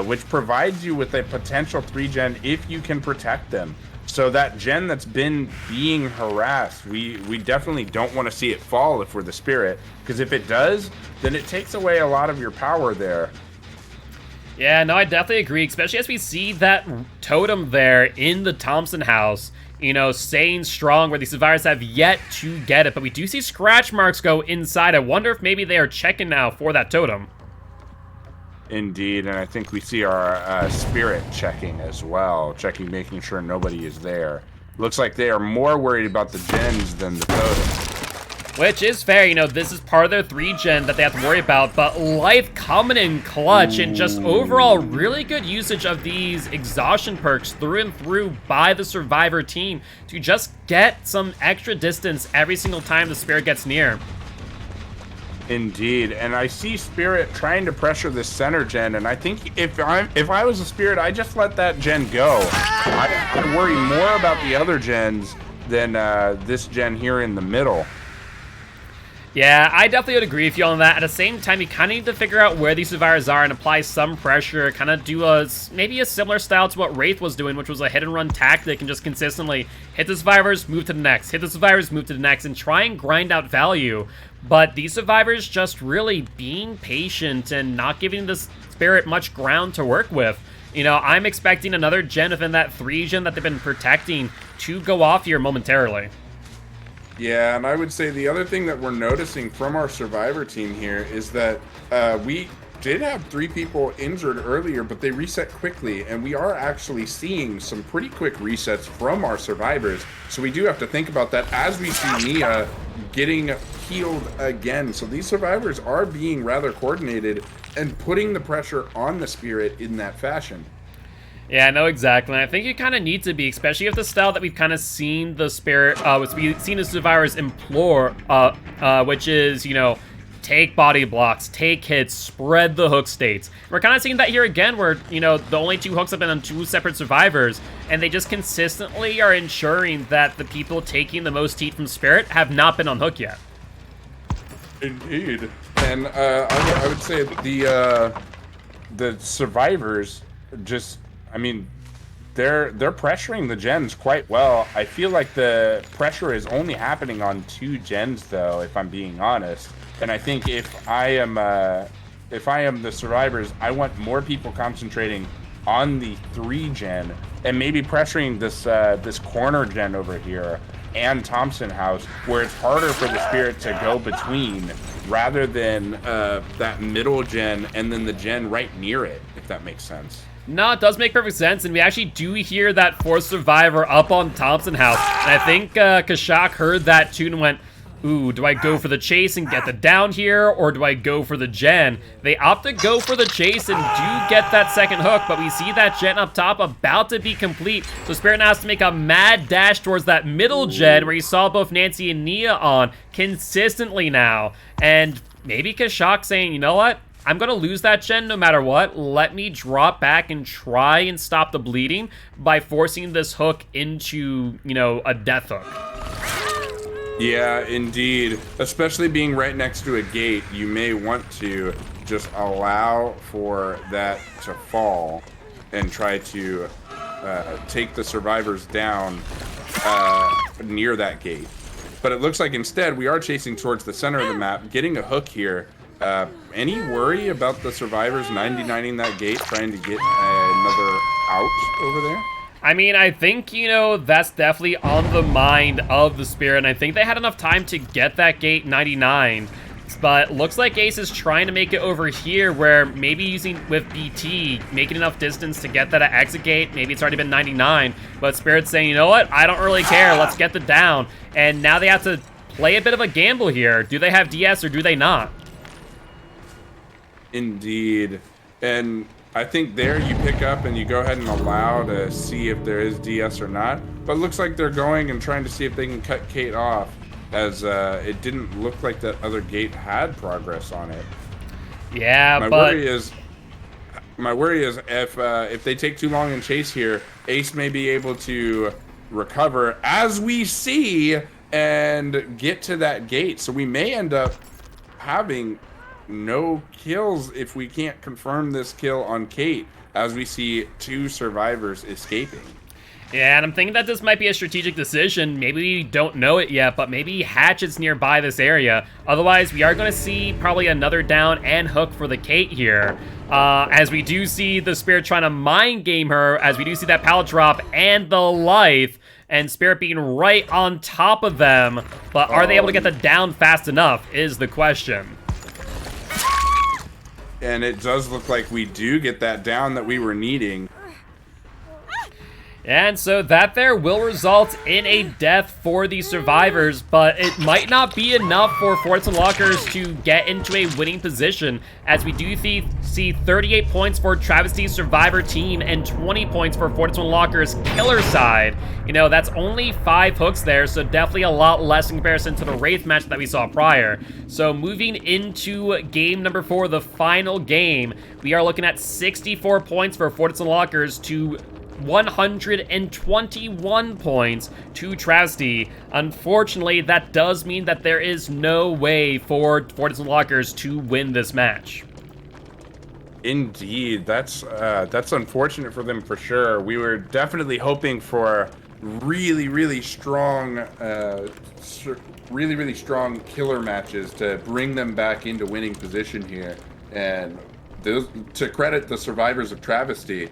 which provides you with a potential 3-gen if you can protect them. So that gen that's been being harassed, we definitely don't want to see it fall if we're the Spirit, because if it does, then it takes away a lot of your power there. Yeah, no, I definitely agree, especially as we see that totem there in the Thompson house, you know, staying strong where the survivors have yet to get it. But we do see scratch marks go inside. I wonder if maybe they are checking now for that totem. Indeed, and I think we see our Spirit checking as well, making sure nobody is there. Looks like they are more worried about the gens than the totem. Which is fair, you know, this is part of their 3-gen that they have to worry about, but life coming in clutch and just overall really good usage of these exhaustion perks through and through by the Survivor team to just get some extra distance every single time the Spirit gets near. Indeed, and I see Spirit trying to pressure this center gen, and I think if I was a Spirit, I just let that gen go. I worry more about the other gens than this gen here in the middle. Yeah, I definitely would agree with you on that. At the same time, you kind of need to figure out where these survivors are and apply some pressure, kind of do maybe a similar style to what Wraith was doing, which was a hit-and-run tactic and just consistently hit the survivors, move to the next, hit the survivors, move to the next, and try and grind out value. But these survivors just really being patient and not giving the Spirit much ground to work with. You know, I'm expecting another gen within that 3-gen that they've been protecting to go off here momentarily. Yeah, and I would say the other thing that we're noticing from our Survivor team here is that we did have 3 people injured earlier, but they reset quickly, and we are actually seeing some pretty quick resets from our survivors. So we do have to think about that as we see Nia getting healed again. So these survivors are being rather coordinated and putting the pressure on the Spirit in that fashion. Yeah, I know exactly. And I think you kind of need to be, especially if the style that we've kind of seen the Spirit, we've seen the survivors implore, which is, you know, take body blocks, take hits, spread the hook states. We're kind of seeing that here again where, you know, the only 2 hooks have been on 2 separate survivors, and they just consistently are ensuring that the people taking the most heat from Spirit have not been on hook yet. Indeed. And I would say the survivors just, I mean, they're pressuring the gens quite well. I feel like the pressure is only happening on 2 gens, though, if I'm being honest. And I think if I am the survivors, I want more people concentrating on the 3-gen and maybe pressuring this corner gen over here and Thompson House, where it's harder for the Spirit to go between, rather than that middle gen and then the gen right near it, if that makes sense. No, it does make perfect sense, and we actually do hear that 4th survivor up on Thompson House. And I think Kashak heard that too and went, ooh, do I go for the chase and get the down here, or do I go for the gen? They opt to go for the chase and do get that second hook, but we see that gen up top about to be complete. So Spirit now has to make a mad dash towards that middle gen where you saw both Nancy and Nia on consistently now. And maybe Kashak saying, you know what? I'm going to lose that gen no matter what. Let me drop back and try and stop the bleeding by forcing this hook into, you know, a death hook. Yeah, indeed. Especially being right next to a gate, you may want to just allow for that to fall and try to take the survivors down near that gate. But it looks like instead we are chasing towards the center of the map, getting a hook here. Any worry about the survivors 99ing that gate, trying to get another out over there? I mean, I think, you know, that's definitely on the mind of the Spirit, and I think they had enough time to get that gate 99. But looks like Ace is trying to make it over here, where maybe using with BT, making enough distance to get that at exit gate. Maybe it's already been 99, but Spirit's saying, you know what? I don't really care. Let's get the down. And now they have to play a bit of a gamble here. Do they have DS or do they not? Indeed. And I think there you pick up and you go ahead and allow to see if there is DS or not. But it looks like they're going and trying to see if they can cut Kate off, as it didn't look like that other gate had progress on it. Yeah, My worry is if they take too long in chase here, Ace may be able to recover, as we see, and get to that gate. So we may end up having no kills if we can't confirm this kill on Kate, as we see 2 survivors escaping. Yeah, and I'm thinking that this might be a strategic decision. Maybe we don't know it yet, but maybe Hatchet's nearby this area. Otherwise, we are going to see probably another down and hook for the Kate here. As we do see the Spirit trying to mind game her, as we do see that pallet drop and the Lithe, and Spirit being right on top of them. But are they able to get the down fast enough is the question. And it does look like we do get that down that we were needing. And so that there will result in a death for the survivors, but it might not be enough for Forts and Lockers to get into a winning position, as we do see 38 points for Travesty's survivor team and 20 points for Forts and Lockers killer side. You know, that's only 5 hooks there, so definitely a lot less in comparison to the Wraith match that we saw prior. So moving into game number 4, the final game, we are looking at 64 points for Forts and Lockers to 121 points to Travesty. Unfortunately, that does mean that there is no way for Fortis and Lockers to win this match. Indeed, that's unfortunate for them for sure. We were definitely hoping for really strong killer matches to bring them back into winning position here. And those, to credit the survivors of Travesty,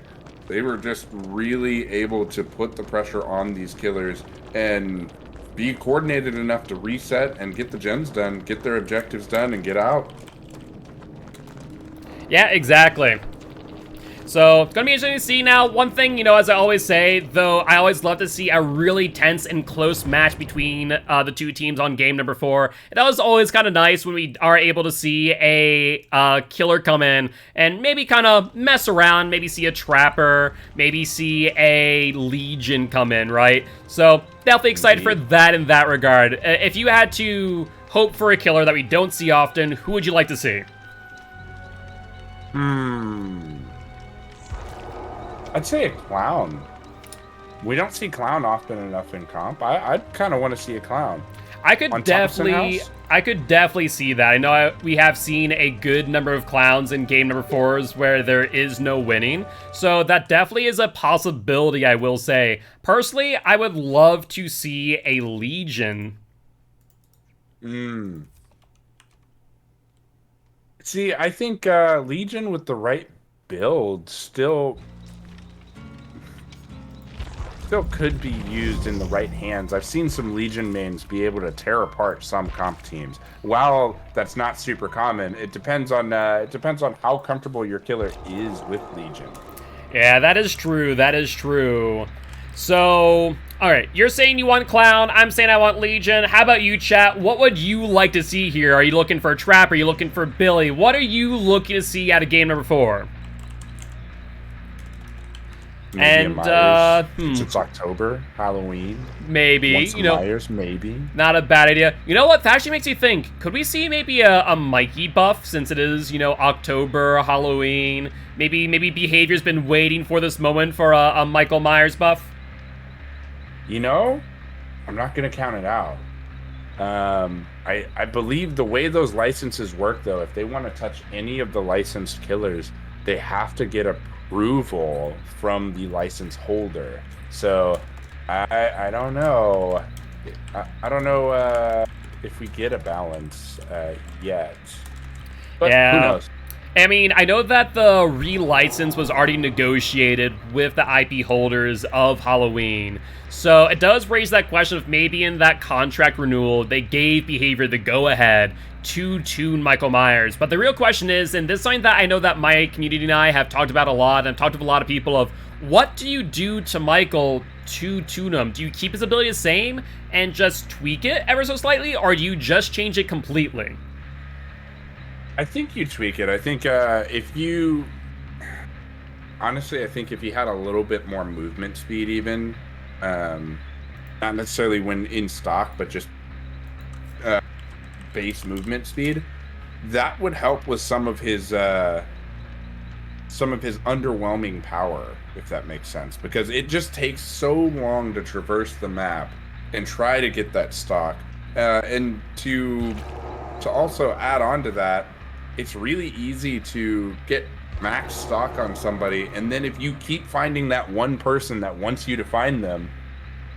they were just really able to put the pressure on these killers and be coordinated enough to reset and get the gens done, get their objectives done, and get out. Yeah, exactly. So, it's going to be interesting to see now. One thing, you know, as I always say, though, I always love to see a really tense and close match between the 2 teams on game number 4. It was always kind of nice when we are able to see a killer come in and maybe kind of mess around, maybe see a trapper, maybe see a legion come in, right? So, definitely excited for that in that regard. If you had to hope for a killer that we don't see often, who would you like to see? I'd say a clown. We don't see clown often enough in comp. I'd kind of want to see a clown. I could definitely see that. I know we have seen a good number of clowns in game number 4s where there is no winning. So that definitely is a possibility, I will say. Personally, I would love to see a legion. See, I think legion with the right build still could be used in the right hands. I've seen some Legion mains be able to tear apart some comp teams. While that's not super common, it depends on how comfortable your killer is with Legion. Yeah, that is true. That is true. So, all right, you're saying you want Clown. I'm saying I want Legion. How about you, chat? What would you like to see here? Are you looking for a Trap? Are you looking for Billy? What are you looking to see out of game number 4? Maybe since it's October, Halloween. Maybe, you know, Myers, maybe. Not a bad idea. You know what? That actually makes me think. Could we see maybe a Mikey buff, since it is, you know, October, Halloween? Maybe Behavior's been waiting for this moment for a Michael Myers buff. You know, I'm not gonna count it out. I believe the way those licenses work, though, if they want to touch any of the licensed killers, they have to get approval from the license holder. So I don't know. I don't know if we get a balance yet. But yeah. Who knows? I mean, I know that the relicense was already negotiated with the IP holders of Halloween. So it does raise that question of maybe in that contract renewal, they gave Behavior the go-ahead to tune Michael Myers. But the real question is, and this is something that I know that my community and I have talked about a lot, and I've talked to a lot of people of, what do you do to Michael to tune him? Do you keep his ability the same and just tweak it ever so slightly, or do you just change it completely? I think you tweak it. I think if you honestly, I think if he had a little bit more movement speed, even, not necessarily when in stock, but just base movement speed, that would help with some of his underwhelming power, if that makes sense, because it just takes so long to traverse the map and try to get that stock. And to also add on to that, it's really easy to get max stock on somebody, and then if you keep finding that one person that wants you to find them,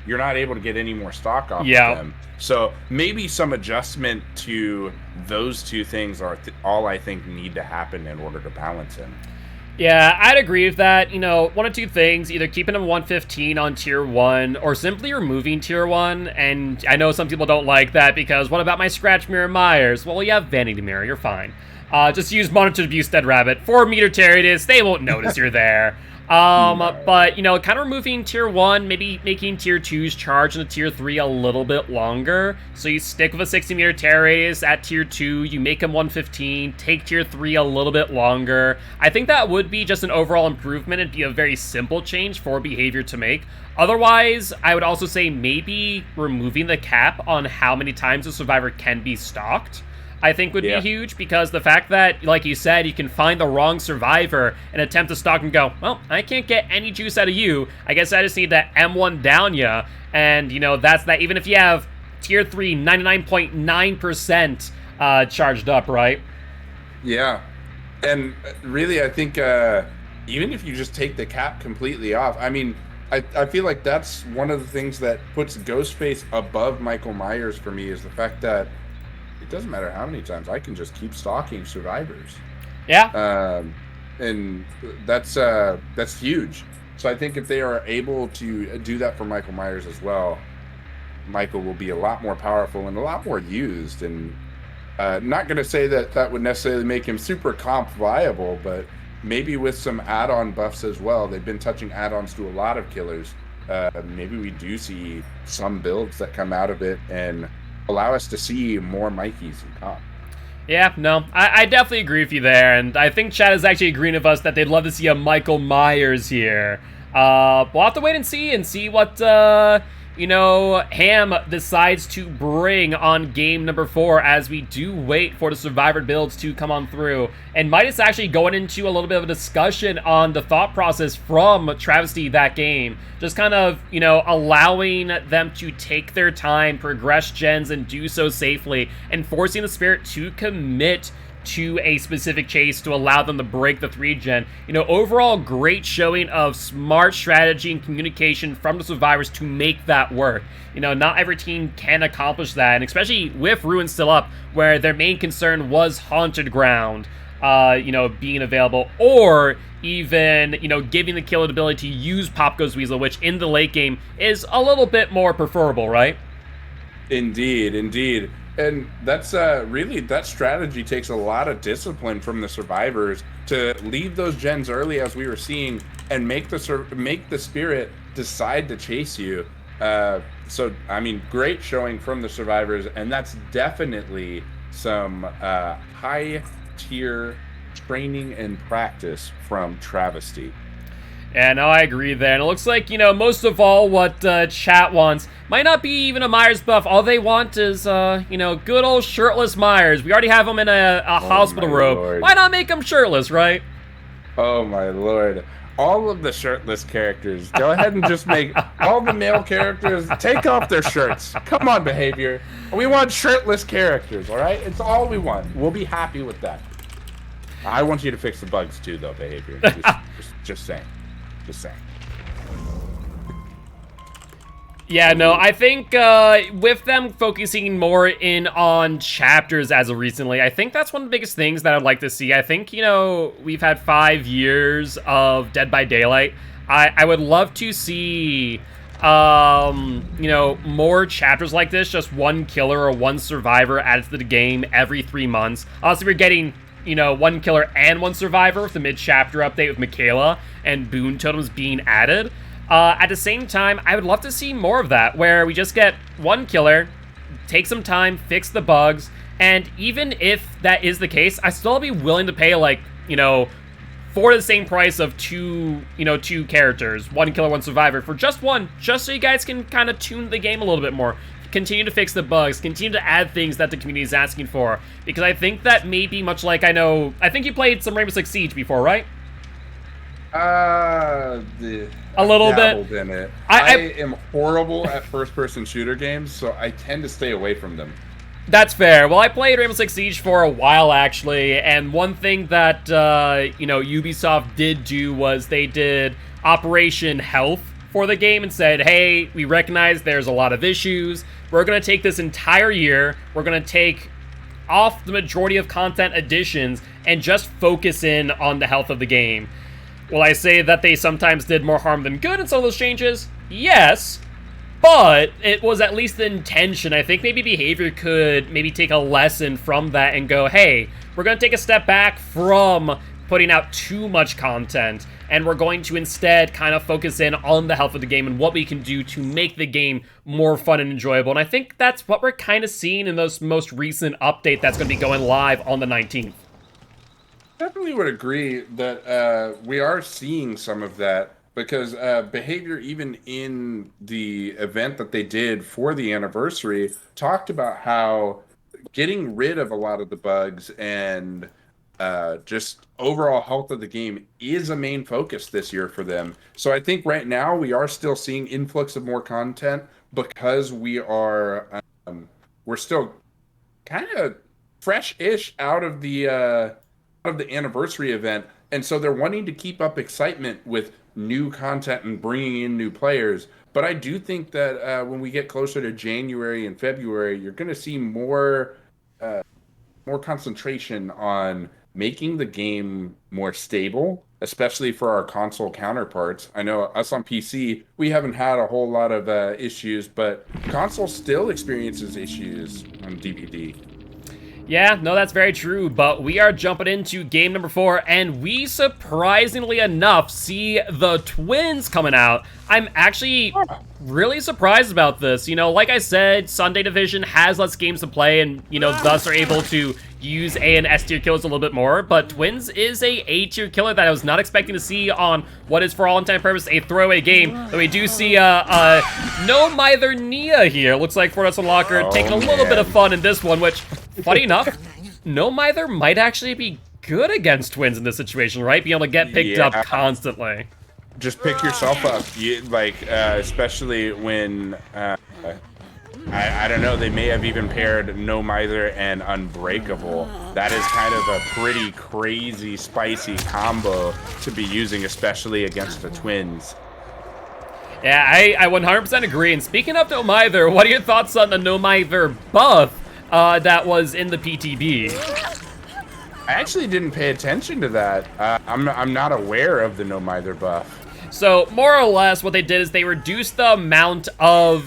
you're not able to get any more stock off of them. So maybe some adjustment to those two things are all I think need to happen in order to balance him. Yeah, I'd agree with that. One of two things, either keeping him 115 on tier 1 or simply removing tier 1. And I know some people don't like that because what about my Scratch Mirror Myers? Well, you have Vanity Mirror, you're fine. Just use Monitor Abuse Dead Rabbit. 4 meter Terrorists, they won't notice you're there. But, kind of removing tier 1, maybe making tier 2's charge into tier 3 a little bit longer. So you stick with a 60 meter terror radius at tier 2, you make him 115, take tier 3 a little bit longer. I think that would be just an overall improvement. It'd be a very simple change for behavior to make. Otherwise, I would also say maybe removing the cap on how many times a survivor can be stalked, I think would be huge, because the fact that, like you said, you can find the wrong survivor and attempt to stalk and go, well, I can't get any juice out of you. I guess I just need to M1 down ya. And, that's that. Even if you have tier 3, 99.9% charged up, right? Yeah. And really, I think even if you just take the cap completely off, I mean, I feel like that's one of the things that puts Ghostface above Michael Myers for me, is the fact that it doesn't matter how many times, I can just keep stalking survivors. Yeah. And that's huge. So I think if they are able to do that for Michael Myers as well, Michael will be a lot more powerful and a lot more used. And not going to say that would necessarily make him super comp viable, but maybe with some add-on buffs as well. They've been touching add-ons to a lot of killers. Maybe we do see some builds that come out of it and allow us to see more Mikeys in comp. Yeah, no, I definitely agree with you there, and I think chat is actually agreeing with us that they'd love to see a Michael Myers here. We'll have to wait and see what, Ham decides to bring on game number 4 as we do wait for the Survivor builds to come on through. And Midas actually going into a little bit of a discussion on the thought process from Travesty that game. Just kind of, allowing them to take their time, progress gens, and do so safely, and forcing the Spirit to commit to a specific chase to allow them to break the 3-gen. Overall great showing of smart strategy and communication from the survivors to make that work. Not every team can accomplish that, and especially with Ruin still up, where their main concern was Haunted Ground, being available, or even, giving the killer the ability to use Pop Goes Weasel, which in the late game is a little bit more preferable, right? Indeed. And that's really, that strategy takes a lot of discipline from the survivors to leave those gens early, as we were seeing, and make the Spirit decide to chase you. So, I mean, great showing from the survivors, and that's definitely some high-tier training and practice from Travesty. Yeah, no, I agree there. And it looks like, most of all what chat wants might not be even a Myers buff. All they want is, good old shirtless Myers. We already have him in a hospital robe. Lord. Why not make him shirtless, right? Oh, my Lord. All of the shirtless characters. Go ahead and just make all the male characters take off their shirts. Come on, Behavior. We want shirtless characters, all right? It's all we want. We'll be happy with that. I want you to fix the bugs, too, though, Behavior. Just saying. Just saying. Yeah, no, I think with them focusing more in on chapters as of recently, I think that's one of the biggest things that I'd like to see. I think, we've had 5 years of Dead by Daylight. I would love to see, more chapters like this, just one killer or one survivor added to the game every 3 months. Also, we're getting, one killer and one survivor with the mid-chapter update with Michaela and Boon Totems being added. At the same time, I would love to see more of that, where we just get one killer, take some time, fix the bugs, and even if that is the case, I still be willing to pay, like, for the same price of two characters, one killer, one survivor, for just one, just so you guys can kind of tune the game a little bit more. Continue to fix the bugs, continue to add things that the community is asking for, because I think that may be much like, I think you played some Rainbow Six Siege before, right? A little bit. In it. I am horrible at first-person shooter games, so I tend to stay away from them. That's fair. Well, I played Rainbow Six Siege for a while, actually, and one thing that, Ubisoft did do was they did Operation Health for the game and said, hey, we recognize there's a lot of issues. We're going to take this entire year. We're going to take off the majority of content additions and just focus in on the health of the game. Will I say that they sometimes did more harm than good in some of those changes? Yes. But it was at least the intention. I think maybe behavior could maybe take a lesson from that and go, hey, we're going to take a step back from putting out too much content, and we're going to instead kind of focus in on the health of the game and what we can do to make the game more fun and enjoyable. And I think that's what we're kind of seeing in this most recent update that's going to be going live on the 19th. Definitely would agree that we are seeing some of that, because behavior, even in the event that they did for the anniversary, talked about how getting rid of a lot of the bugs and just overall health of the game is a main focus this year for them. So I think right now we are still seeing influx of more content because we're still kind of fresh-ish out of the anniversary event, and so they're wanting to keep up excitement with new content and bringing in new players. But I do think that when we get closer to January and February, you're going to see more concentration on making the game more stable, especially for our console counterparts. I know us on PC, we haven't had a whole lot of issues, but console still experiences issues on DVD. Yeah, no, that's very true, but we are jumping into game number 4, and we, surprisingly enough, see the twins coming out. I'm actually really surprised about this. Like I said, Sunday Division has less games to play, and, thus are able to use A and S tier killers a little bit more, but Twins is a tier killer that I was not expecting to see on what is, for all intent and purpose, a throwaway game. Though we do see no Mither Nia here. Looks like Fortnite's Unlocker taking a little bit of fun in this one, which, funny enough, no Mither might actually be good against Twins in this situation, right? Being able to get picked up constantly. Just pick yourself up, especially when I don't know, they may have even paired No Mither and Unbreakable. That is kind of a pretty crazy, spicy combo to be using, especially against the Twins. Yeah, I 100% agree. And speaking of No Mither, what are your thoughts on the No Mither buff that was in the PTB? I actually didn't pay attention to that. I'm not aware of the No Mither buff. So, more or less, what they did is they reduced the amount of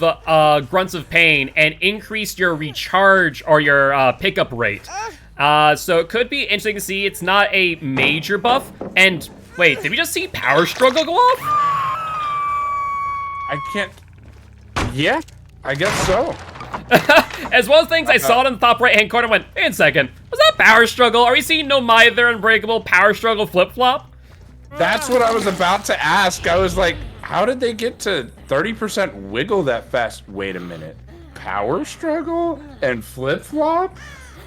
grunts of pain and increased your recharge or your pickup rate. So it could be interesting to see. It's not a major buff. And, wait, did we just see Power Struggle go off? I can't... Yeah, I guess so. As well as things, I saw it in the top right-hand corner and went, wait a second, was that Power Struggle? Are we seeing No Mither, Unbreakable, Power Struggle flip-flop? That's what I was about to ask. I was like, how did they get to 30% wiggle that fast? Wait a minute. Power Struggle and flip-flop?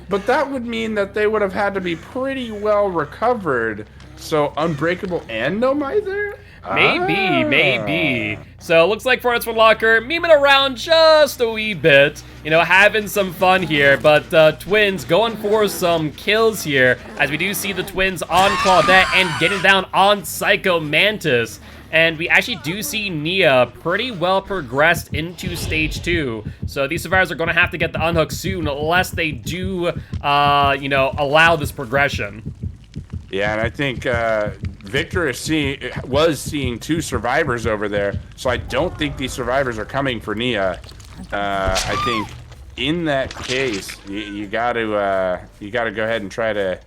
But that would mean that they would have had to be pretty well recovered. So Unbreakable and No Mither? Maybe. So it looks like Fortnite's Unlocker memeing around just a wee bit, having some fun here, but Twins going for some kills here, as we do see the Twins on Claudette and getting down on Psycho Mantis. And we actually do see Nia pretty well progressed into Stage 2. So these survivors are going to have to get the unhook soon, unless they do, allow this progression. Yeah, and I think Victor was seeing 2 survivors over there, so I don't think these survivors are coming for Nia. I think in that case, you got to go ahead and try to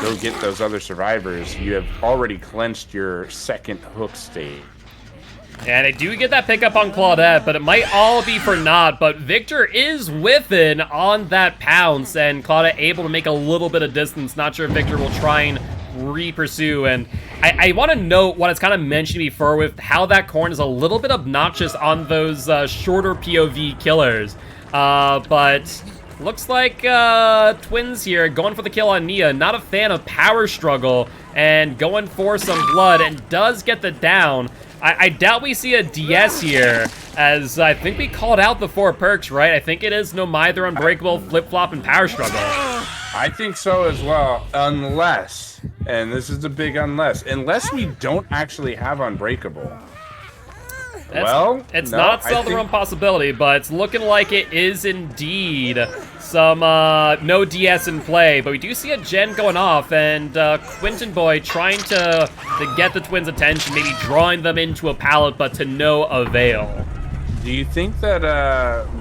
go get those other survivors. You have already clenched your second hook stage. And I do get that pickup on Claudette, but it might all be for naught. But Victor is within on that pounce, and Claudette able to make a little bit of distance. Not sure if Victor will try and re-pursue. And I want to note what it's kind of mentioned before with how that corn is a little bit obnoxious on those shorter POV killers. But looks like Twins here going for the kill on Nia. Not a fan of power struggle and going for some blood, and does get the down. I doubt we see a DS here, as I think we called out the 4 perks, right? I think it is No Mither, Unbreakable, Flip-Flop, and Power Struggle. I think so as well, unless, and this is a big unless we don't actually have Unbreakable. It's not a the wrong possibility, but it's looking like it is indeed some no DS in play. But we do see a gen going off, and Quentin Boy trying to get the Twins' attention, maybe drawing them into a pallet, but to no avail. Do you think that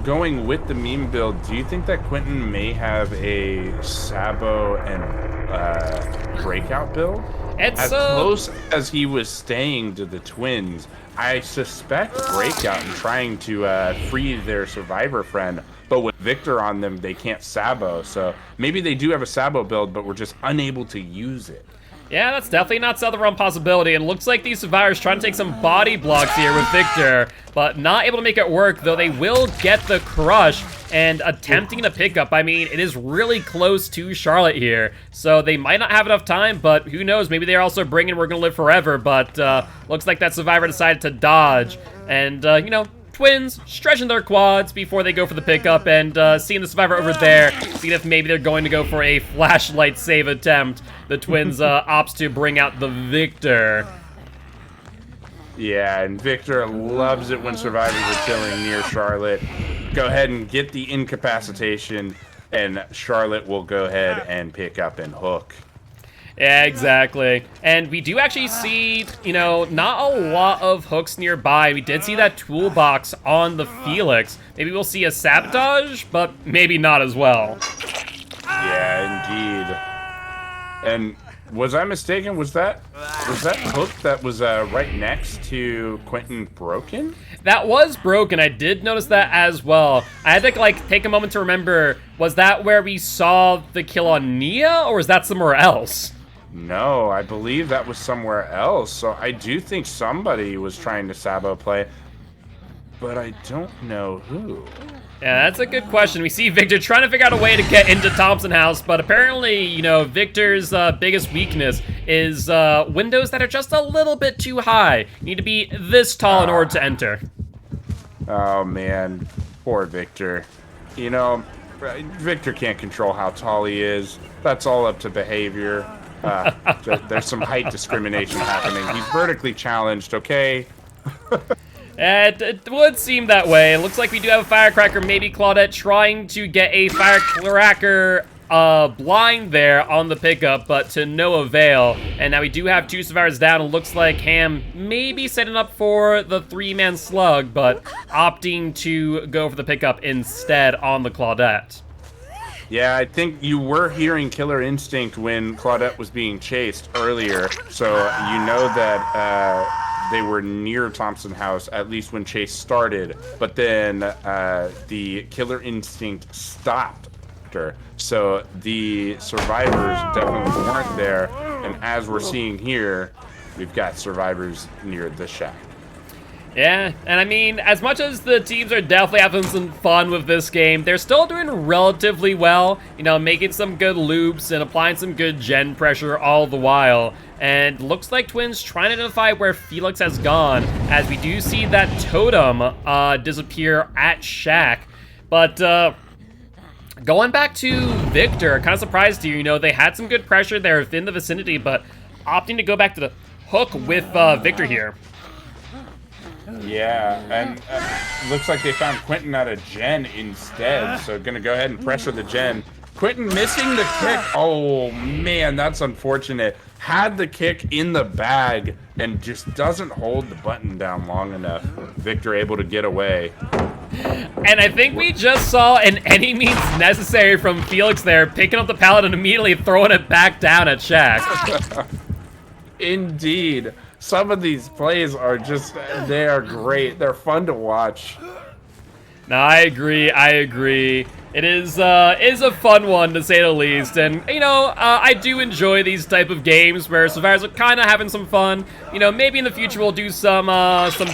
going with the meme build, do you think that Quentin may have a Sabo and Breakout build? It's as close as he was staying to the Twins, I suspect Breakout and trying to free their survivor friend, but with Victor on them, they can't Sabo. So maybe they do have a Sabo build, but we're just unable to use it. Yeah, that's definitely not the wrong possibility. And looks like these survivors trying to take some body blocks here with Victor, but not able to make it work, though they will get the crush and attempting to pick up. I mean, it is really close to Charlotte here, so they might not have enough time, but who knows? Maybe they're also bringing We're Gonna Live Forever, but looks like that survivor decided to dodge. And, you know, Twins stretching their quads before they go for the pickup, and seeing the survivor over there, seeing if maybe they're going to go for a flashlight save attempt. The Twins opts to bring out the Victor. Yeah, and Victor loves it when survivors are killing near Charlotte. Go ahead and get the incapacitation, and Charlotte will go ahead and pick up and hook. Yeah, exactly. And we do actually see, you know, not a lot of hooks nearby. We did see that toolbox on the Felix. Maybe we'll see a sabotage, but maybe not as well. Yeah, indeed. And was I mistaken? Was that hook that was right next to Quentin broken? That was broken. I did notice that as well. I had to like take a moment to remember, was that where we saw the kill on Nia, or was that somewhere else? No, I believe that was somewhere else. So I do think somebody was trying to Sabo play, but I don't know who. Yeah, that's a good question. We see Victor trying to figure out a way to get into Thompson House, but apparently, you know, Victor's biggest weakness is windows that are just a little bit too high. You need to be this tall in order to enter. Oh, man. Poor Victor. You know, Victor can't control how tall he is. That's all up to behavior. There's some height discrimination happening. He's vertically challenged, okay? It would seem that way. It looks like we do have a firecracker, maybe Claudette trying to get a firecracker blind there on the pickup, but to no avail. And now we do have 2 survivors down. It looks like Ham maybe setting up for the 3-man slug, but opting to go for the pickup instead on the Claudette. Yeah, I think you were hearing Killer Instinct when Claudette was being chased earlier, so you know that they were near Thompson House, at least when chase started, but then the Killer Instinct stopped her, so the survivors definitely weren't there, and as we're seeing here, we've got survivors near the shack. Yeah, and I mean, as much as the teams are definitely having some fun with this game, they're still doing relatively well, you know, making some good loops and applying some good gen pressure all the while. And looks like Twins trying to identify where Felix has gone, as we do see that totem disappear at Shack. But going back to Victor, kind of surprised here, you know, they had some good pressure there within the vicinity, but opting to go back to the hook with Victor here. Yeah, and looks like they found Quentin at a gen instead, so gonna go ahead and pressure the gen. Quentin missing the kick. Oh man, that's unfortunate. Had the kick in the bag and just doesn't hold the button down long enough. Victor able to get away. And I think we just saw an any means necessary from Felix there, picking up the pallet and immediately throwing it back down at Shaq. Indeed. Some of these plays are just, they are great. They're fun to watch. No, I agree. It is a fun one, to say the least, and, you know, I do enjoy these type of games where survivors are kind of having some fun. You know, maybe in the future we'll do some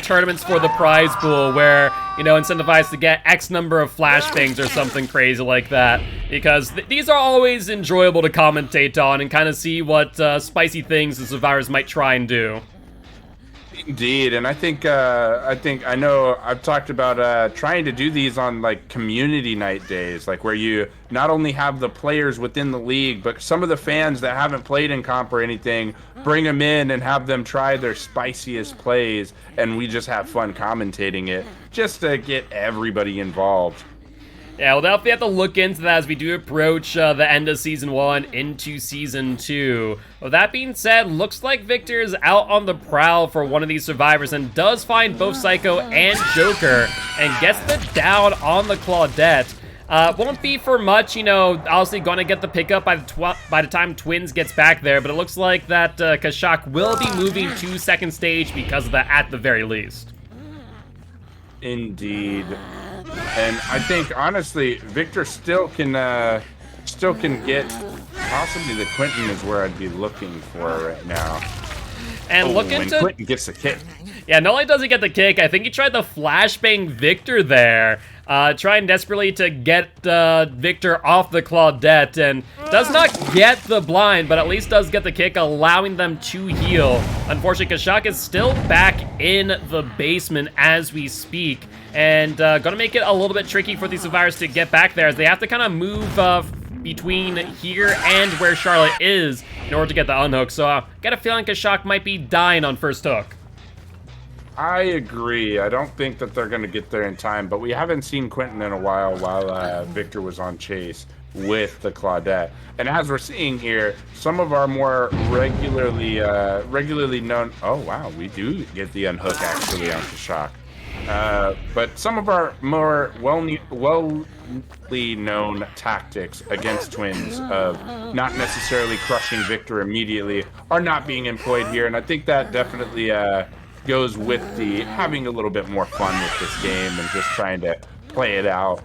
tournaments for the prize pool where, you know, incentivized to get X number of flashbangs or something crazy like that, because these are always enjoyable to commentate on and kind of see what spicy things the survivors might try and do. Indeed, and I think I know I've talked about trying to do these on like community night days, like where you not only have the players within the league, but some of the fans that haven't played in comp or anything, bring them in and have them try their spiciest plays, and we just have fun commentating it, just to get everybody involved. Yeah, we'll definitely have to look into that as we do approach the end of Season 1 into Season 2. With that being said, looks like Victor is out on the prowl for one of these survivors and does find both Psycho and Joker and gets the down on the Claudette. Won't be for much, you know, obviously going to get the pickup by the time Twins gets back there, but it looks like that Kashak will be moving to second stage because of that at the very least. Indeed. And I think, honestly, Victor still can get, possibly the Quentin is where I'd be looking for right now. And looking when to... Quentin gets the kick. Yeah, not only does he get the kick, I think he tried to flashbang Victor there, trying desperately to get Victor off the Claudette, and does not get the blind, but at least does get the kick, allowing them to heal. Unfortunately, Kashak is still back in the basement as we speak, and gonna make it a little bit tricky for these survivors to get back there, as they have to kind of move between here and where Charlotte is in order to get the unhook. So I got a feeling Kashak might be dying on first hook. I agree. I don't think that they're going to get there in time, but we haven't seen Quentin in a while Victor was on chase with the Claudette. And as we're seeing here, some of our more regularly known... Oh, wow, we do get the unhook actually on Kashak. But some of our more well-known tactics against Twins of not necessarily crushing Victor immediately are not being employed here, and I think that definitely goes with the having a little bit more fun with this game and just trying to play it out.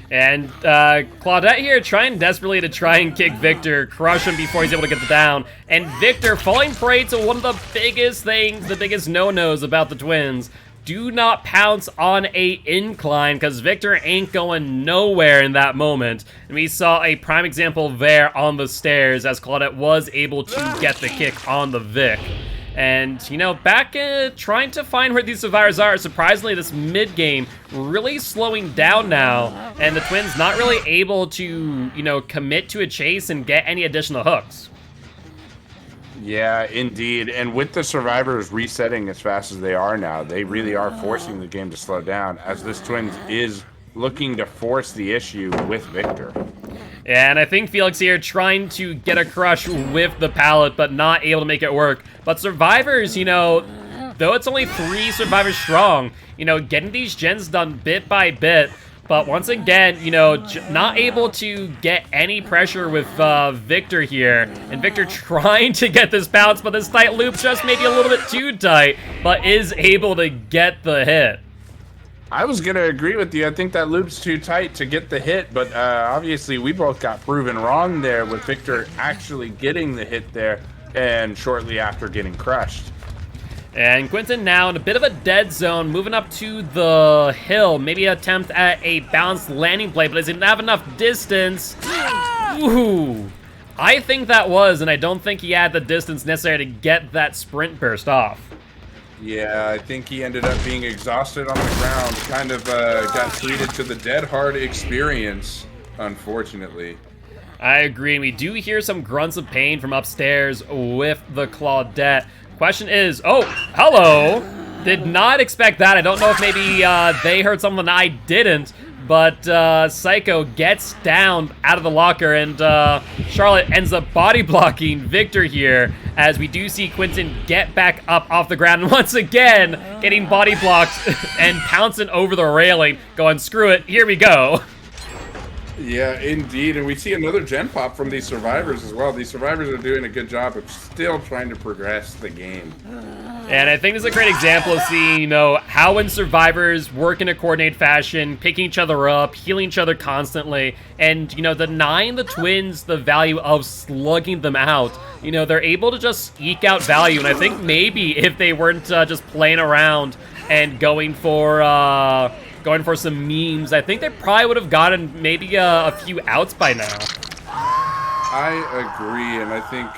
And Claudette here trying desperately to try and kick Victor, crush him before he's able to get the down. And Victor falling prey to one of the biggest things, the biggest no-nos about the Twins. Do not pounce on a incline, because Victor ain't going nowhere in that moment. And we saw a prime example there on the stairs as Claudette was able to get the kick on the Vic. And, you know, back trying to find where these survivors are. Surprisingly, this mid-game really slowing down now. And the Twins not really able to, you know, commit to a chase and get any additional hooks. Yeah, indeed. And with the survivors resetting as fast as they are now, they really are forcing the game to slow down, as this Twins is looking to force the issue with Victor. And I think Felix here trying to get a crush with the pallet, but not able to make it work. But survivors, you know, though it's only 3 survivors strong, you know, getting these gens done bit by bit. But once again, you know, not able to get any pressure with Victor here. And Victor trying to get this bounce, but this tight loop just maybe a little bit too tight, but is able to get the hit. I was going to agree with you. I think that loop's too tight to get the hit, but obviously we both got proven wrong there with Victor actually getting the hit there and shortly after getting crushed. And Quentin now in a bit of a dead zone, moving up to the hill. Maybe attempt at a balanced landing play, but does he have enough distance? Ooh. I think that was, and I don't think he had the distance necessary to get that sprint burst off. Yeah, I think he ended up being exhausted on the ground. Kind of got treated to the dead hard experience, unfortunately. I agree, and we do hear some grunts of pain from upstairs with the Claudette. Question is, oh, hello. Did not expect that. I don't know if maybe they heard something I didn't, but Psycho gets down out of the locker, and Charlotte ends up body blocking Victor here, as we do see Quentin get back up off the ground, and once again, getting body blocked and pouncing over the railing, going, screw it, here we go. Yeah, indeed. And we see another gen pop from these survivors as well. These survivors are doing a good job of still trying to progress the game. And I think this is a great example of seeing, how when survivors work in a coordinated fashion, picking each other up, healing each other constantly, and, denying the twins the value of slugging them out. They're able to just eke out value, and I think maybe if they weren't just playing around and going for some memes, I think they probably would have gotten maybe a few outs by now. I agree, and I think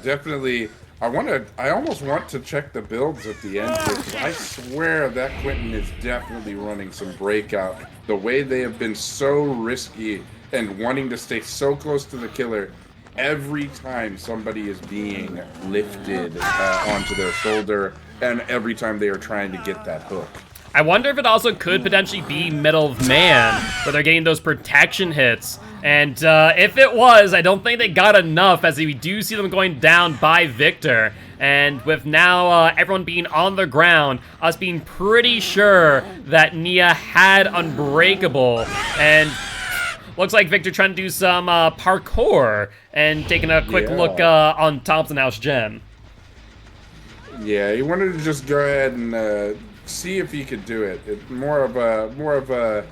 definitely I almost want to check the builds at the end here, 'cause I swear that Quentin is definitely running some breakout. The way they have been so risky and wanting to stay so close to the killer every time somebody is being lifted onto their shoulder, and every time they are trying to get that hook. I wonder if it also could potentially be Medal of Man, where they're getting those protection hits. And if it was, I don't think they got enough, as we do see them going down by Victor. And with now everyone being on the ground, us being pretty sure that Nia had Unbreakable. And looks like Victor trying to do some parkour and taking a quick look on Thompson House Gem. Yeah, he wanted to just go ahead and see if he could do it. It's more of a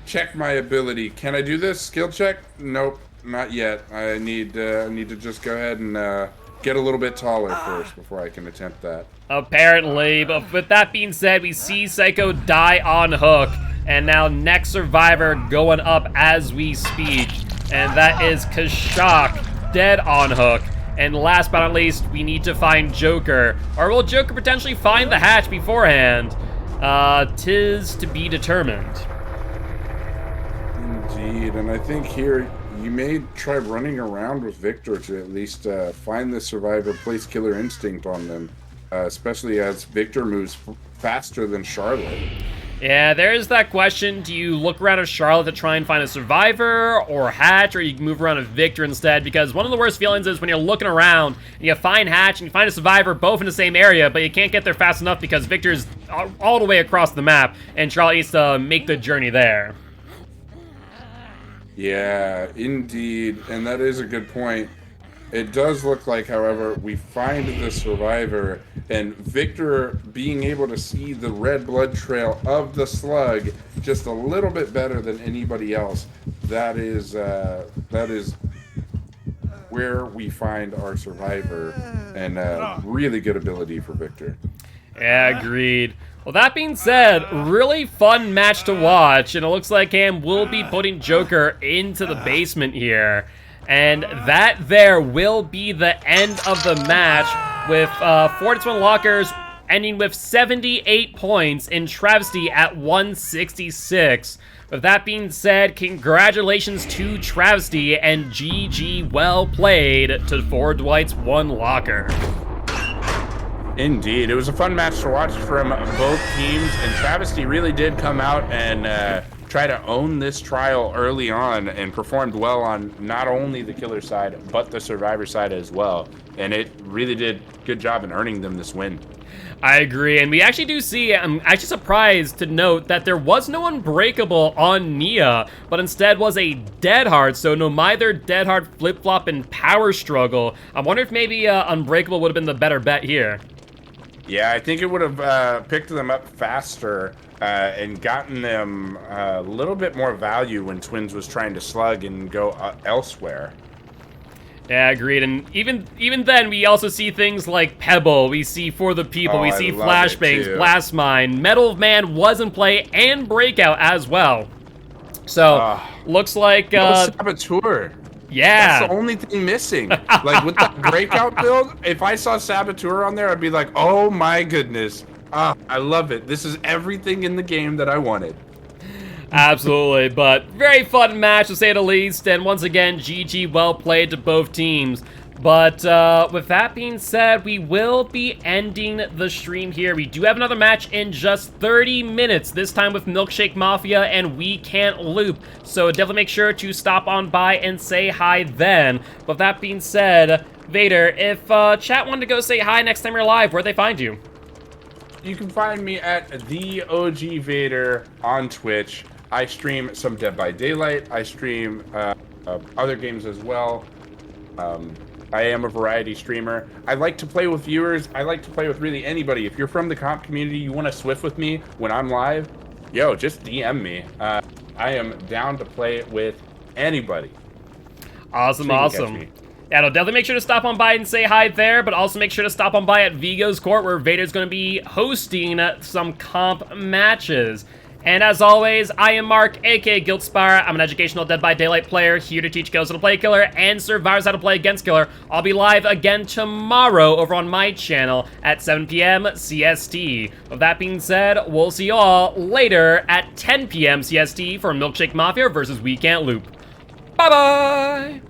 check my ability. Can I do this? Skill check? Nope, not yet. I need to just go ahead and get a little bit taller first before I can attempt that. Apparently, but with that being said, we see Psycho die on hook, and now next survivor going up as we speak, and that is Kashak, dead on hook. And last but not least, we need to find Joker. Or will Joker potentially find the hatch beforehand? 'Tis to be determined. Indeed, and I think here you may try running around with Victor to at least find the survivor, place Killer Instinct on them, especially as Victor moves faster than Charlotte. Yeah, there's that question. Do you look around at Charlotte to try and find a survivor or Hatch, or you can move around a Victor instead? Because one of the worst feelings is when you're looking around and you find Hatch and you find a survivor both in the same area, but you can't get there fast enough because Victor's all the way across the map and Charlotte needs to make the journey there. Yeah, indeed, and that is a good point. It does look like, however, we find the survivor, and Victor being able to see the red blood trail of the slug just a little bit better than anybody else. That is where we find our survivor, and really good ability for Victor. Yeah, agreed. Well, that being said, really fun match to watch, and it looks like Cam will be putting Joker into the basement here. And that there will be the end of the match, with Fortitsman Lockers ending with 78 points and Travesty at 166. With that being said, congratulations to Travesty, and GG well played to Ford Dwight's one Locker. Indeed, it was a fun match to watch from both teams, and Travesty really did come out and try to own this trial early on and performed well on not only the killer side, but the survivor side as well. And it really did a good job in earning them this win. I agree, and we actually do see, I'm actually surprised to note that there was no Unbreakable on Nia, but instead was a Dead Heart, so no neither Dead Heart, Flip-Flop, and Power Struggle. I wonder if maybe Unbreakable would have been the better bet here. Yeah, I think it would have picked them up faster and gotten them a little bit more value when Twins was trying to slug and go elsewhere. Yeah, agreed. And even then, we also see things like Pebble. We see For the People. We see Flashbangs, Blast Mine. Medal of Man was in play, and Breakout as well. So, looks like... Saboteur. Yeah. That's the only thing missing. Like, with that Breakout build, if I saw Saboteur on there, I'd be like, oh my goodness. I love it. This is everything in the game that I wanted. Absolutely, but very fun match to say the least, and once again, GG well played to both teams. But with that being said, we will be ending the stream here. We do have another match in just 30 minutes, this time with Milkshake Mafia and We Can't Loop. So definitely make sure to stop on by and say hi then. With that being said, Vader, if chat wanted to go say hi next time you're live, where'd they find you? You can find me at the OG Vader on Twitch. I stream some Dead by Daylight. I stream other games as well. I am a variety streamer. I like to play with viewers. I like to play with really anybody. If you're from the comp community, you want to Swift with me when I'm live, yo, just DM me. I am down to play with anybody. Awesome, awesome. Yeah, no, definitely make sure to stop on by and say hi there, but also make sure to stop on by at Vigo's Court, where Vader's going to be hosting some comp matches. And as always, I am Mark, aka Giltspire. I'm an educational Dead by Daylight player, here to teach kills how to play Killer and survivors how to play against Killer. I'll be live again tomorrow over on my channel at 7 p.m. CST. With that being said, we'll see you all later at 10 p.m. CST for Milkshake Mafia versus We Can't Loop. Bye-bye!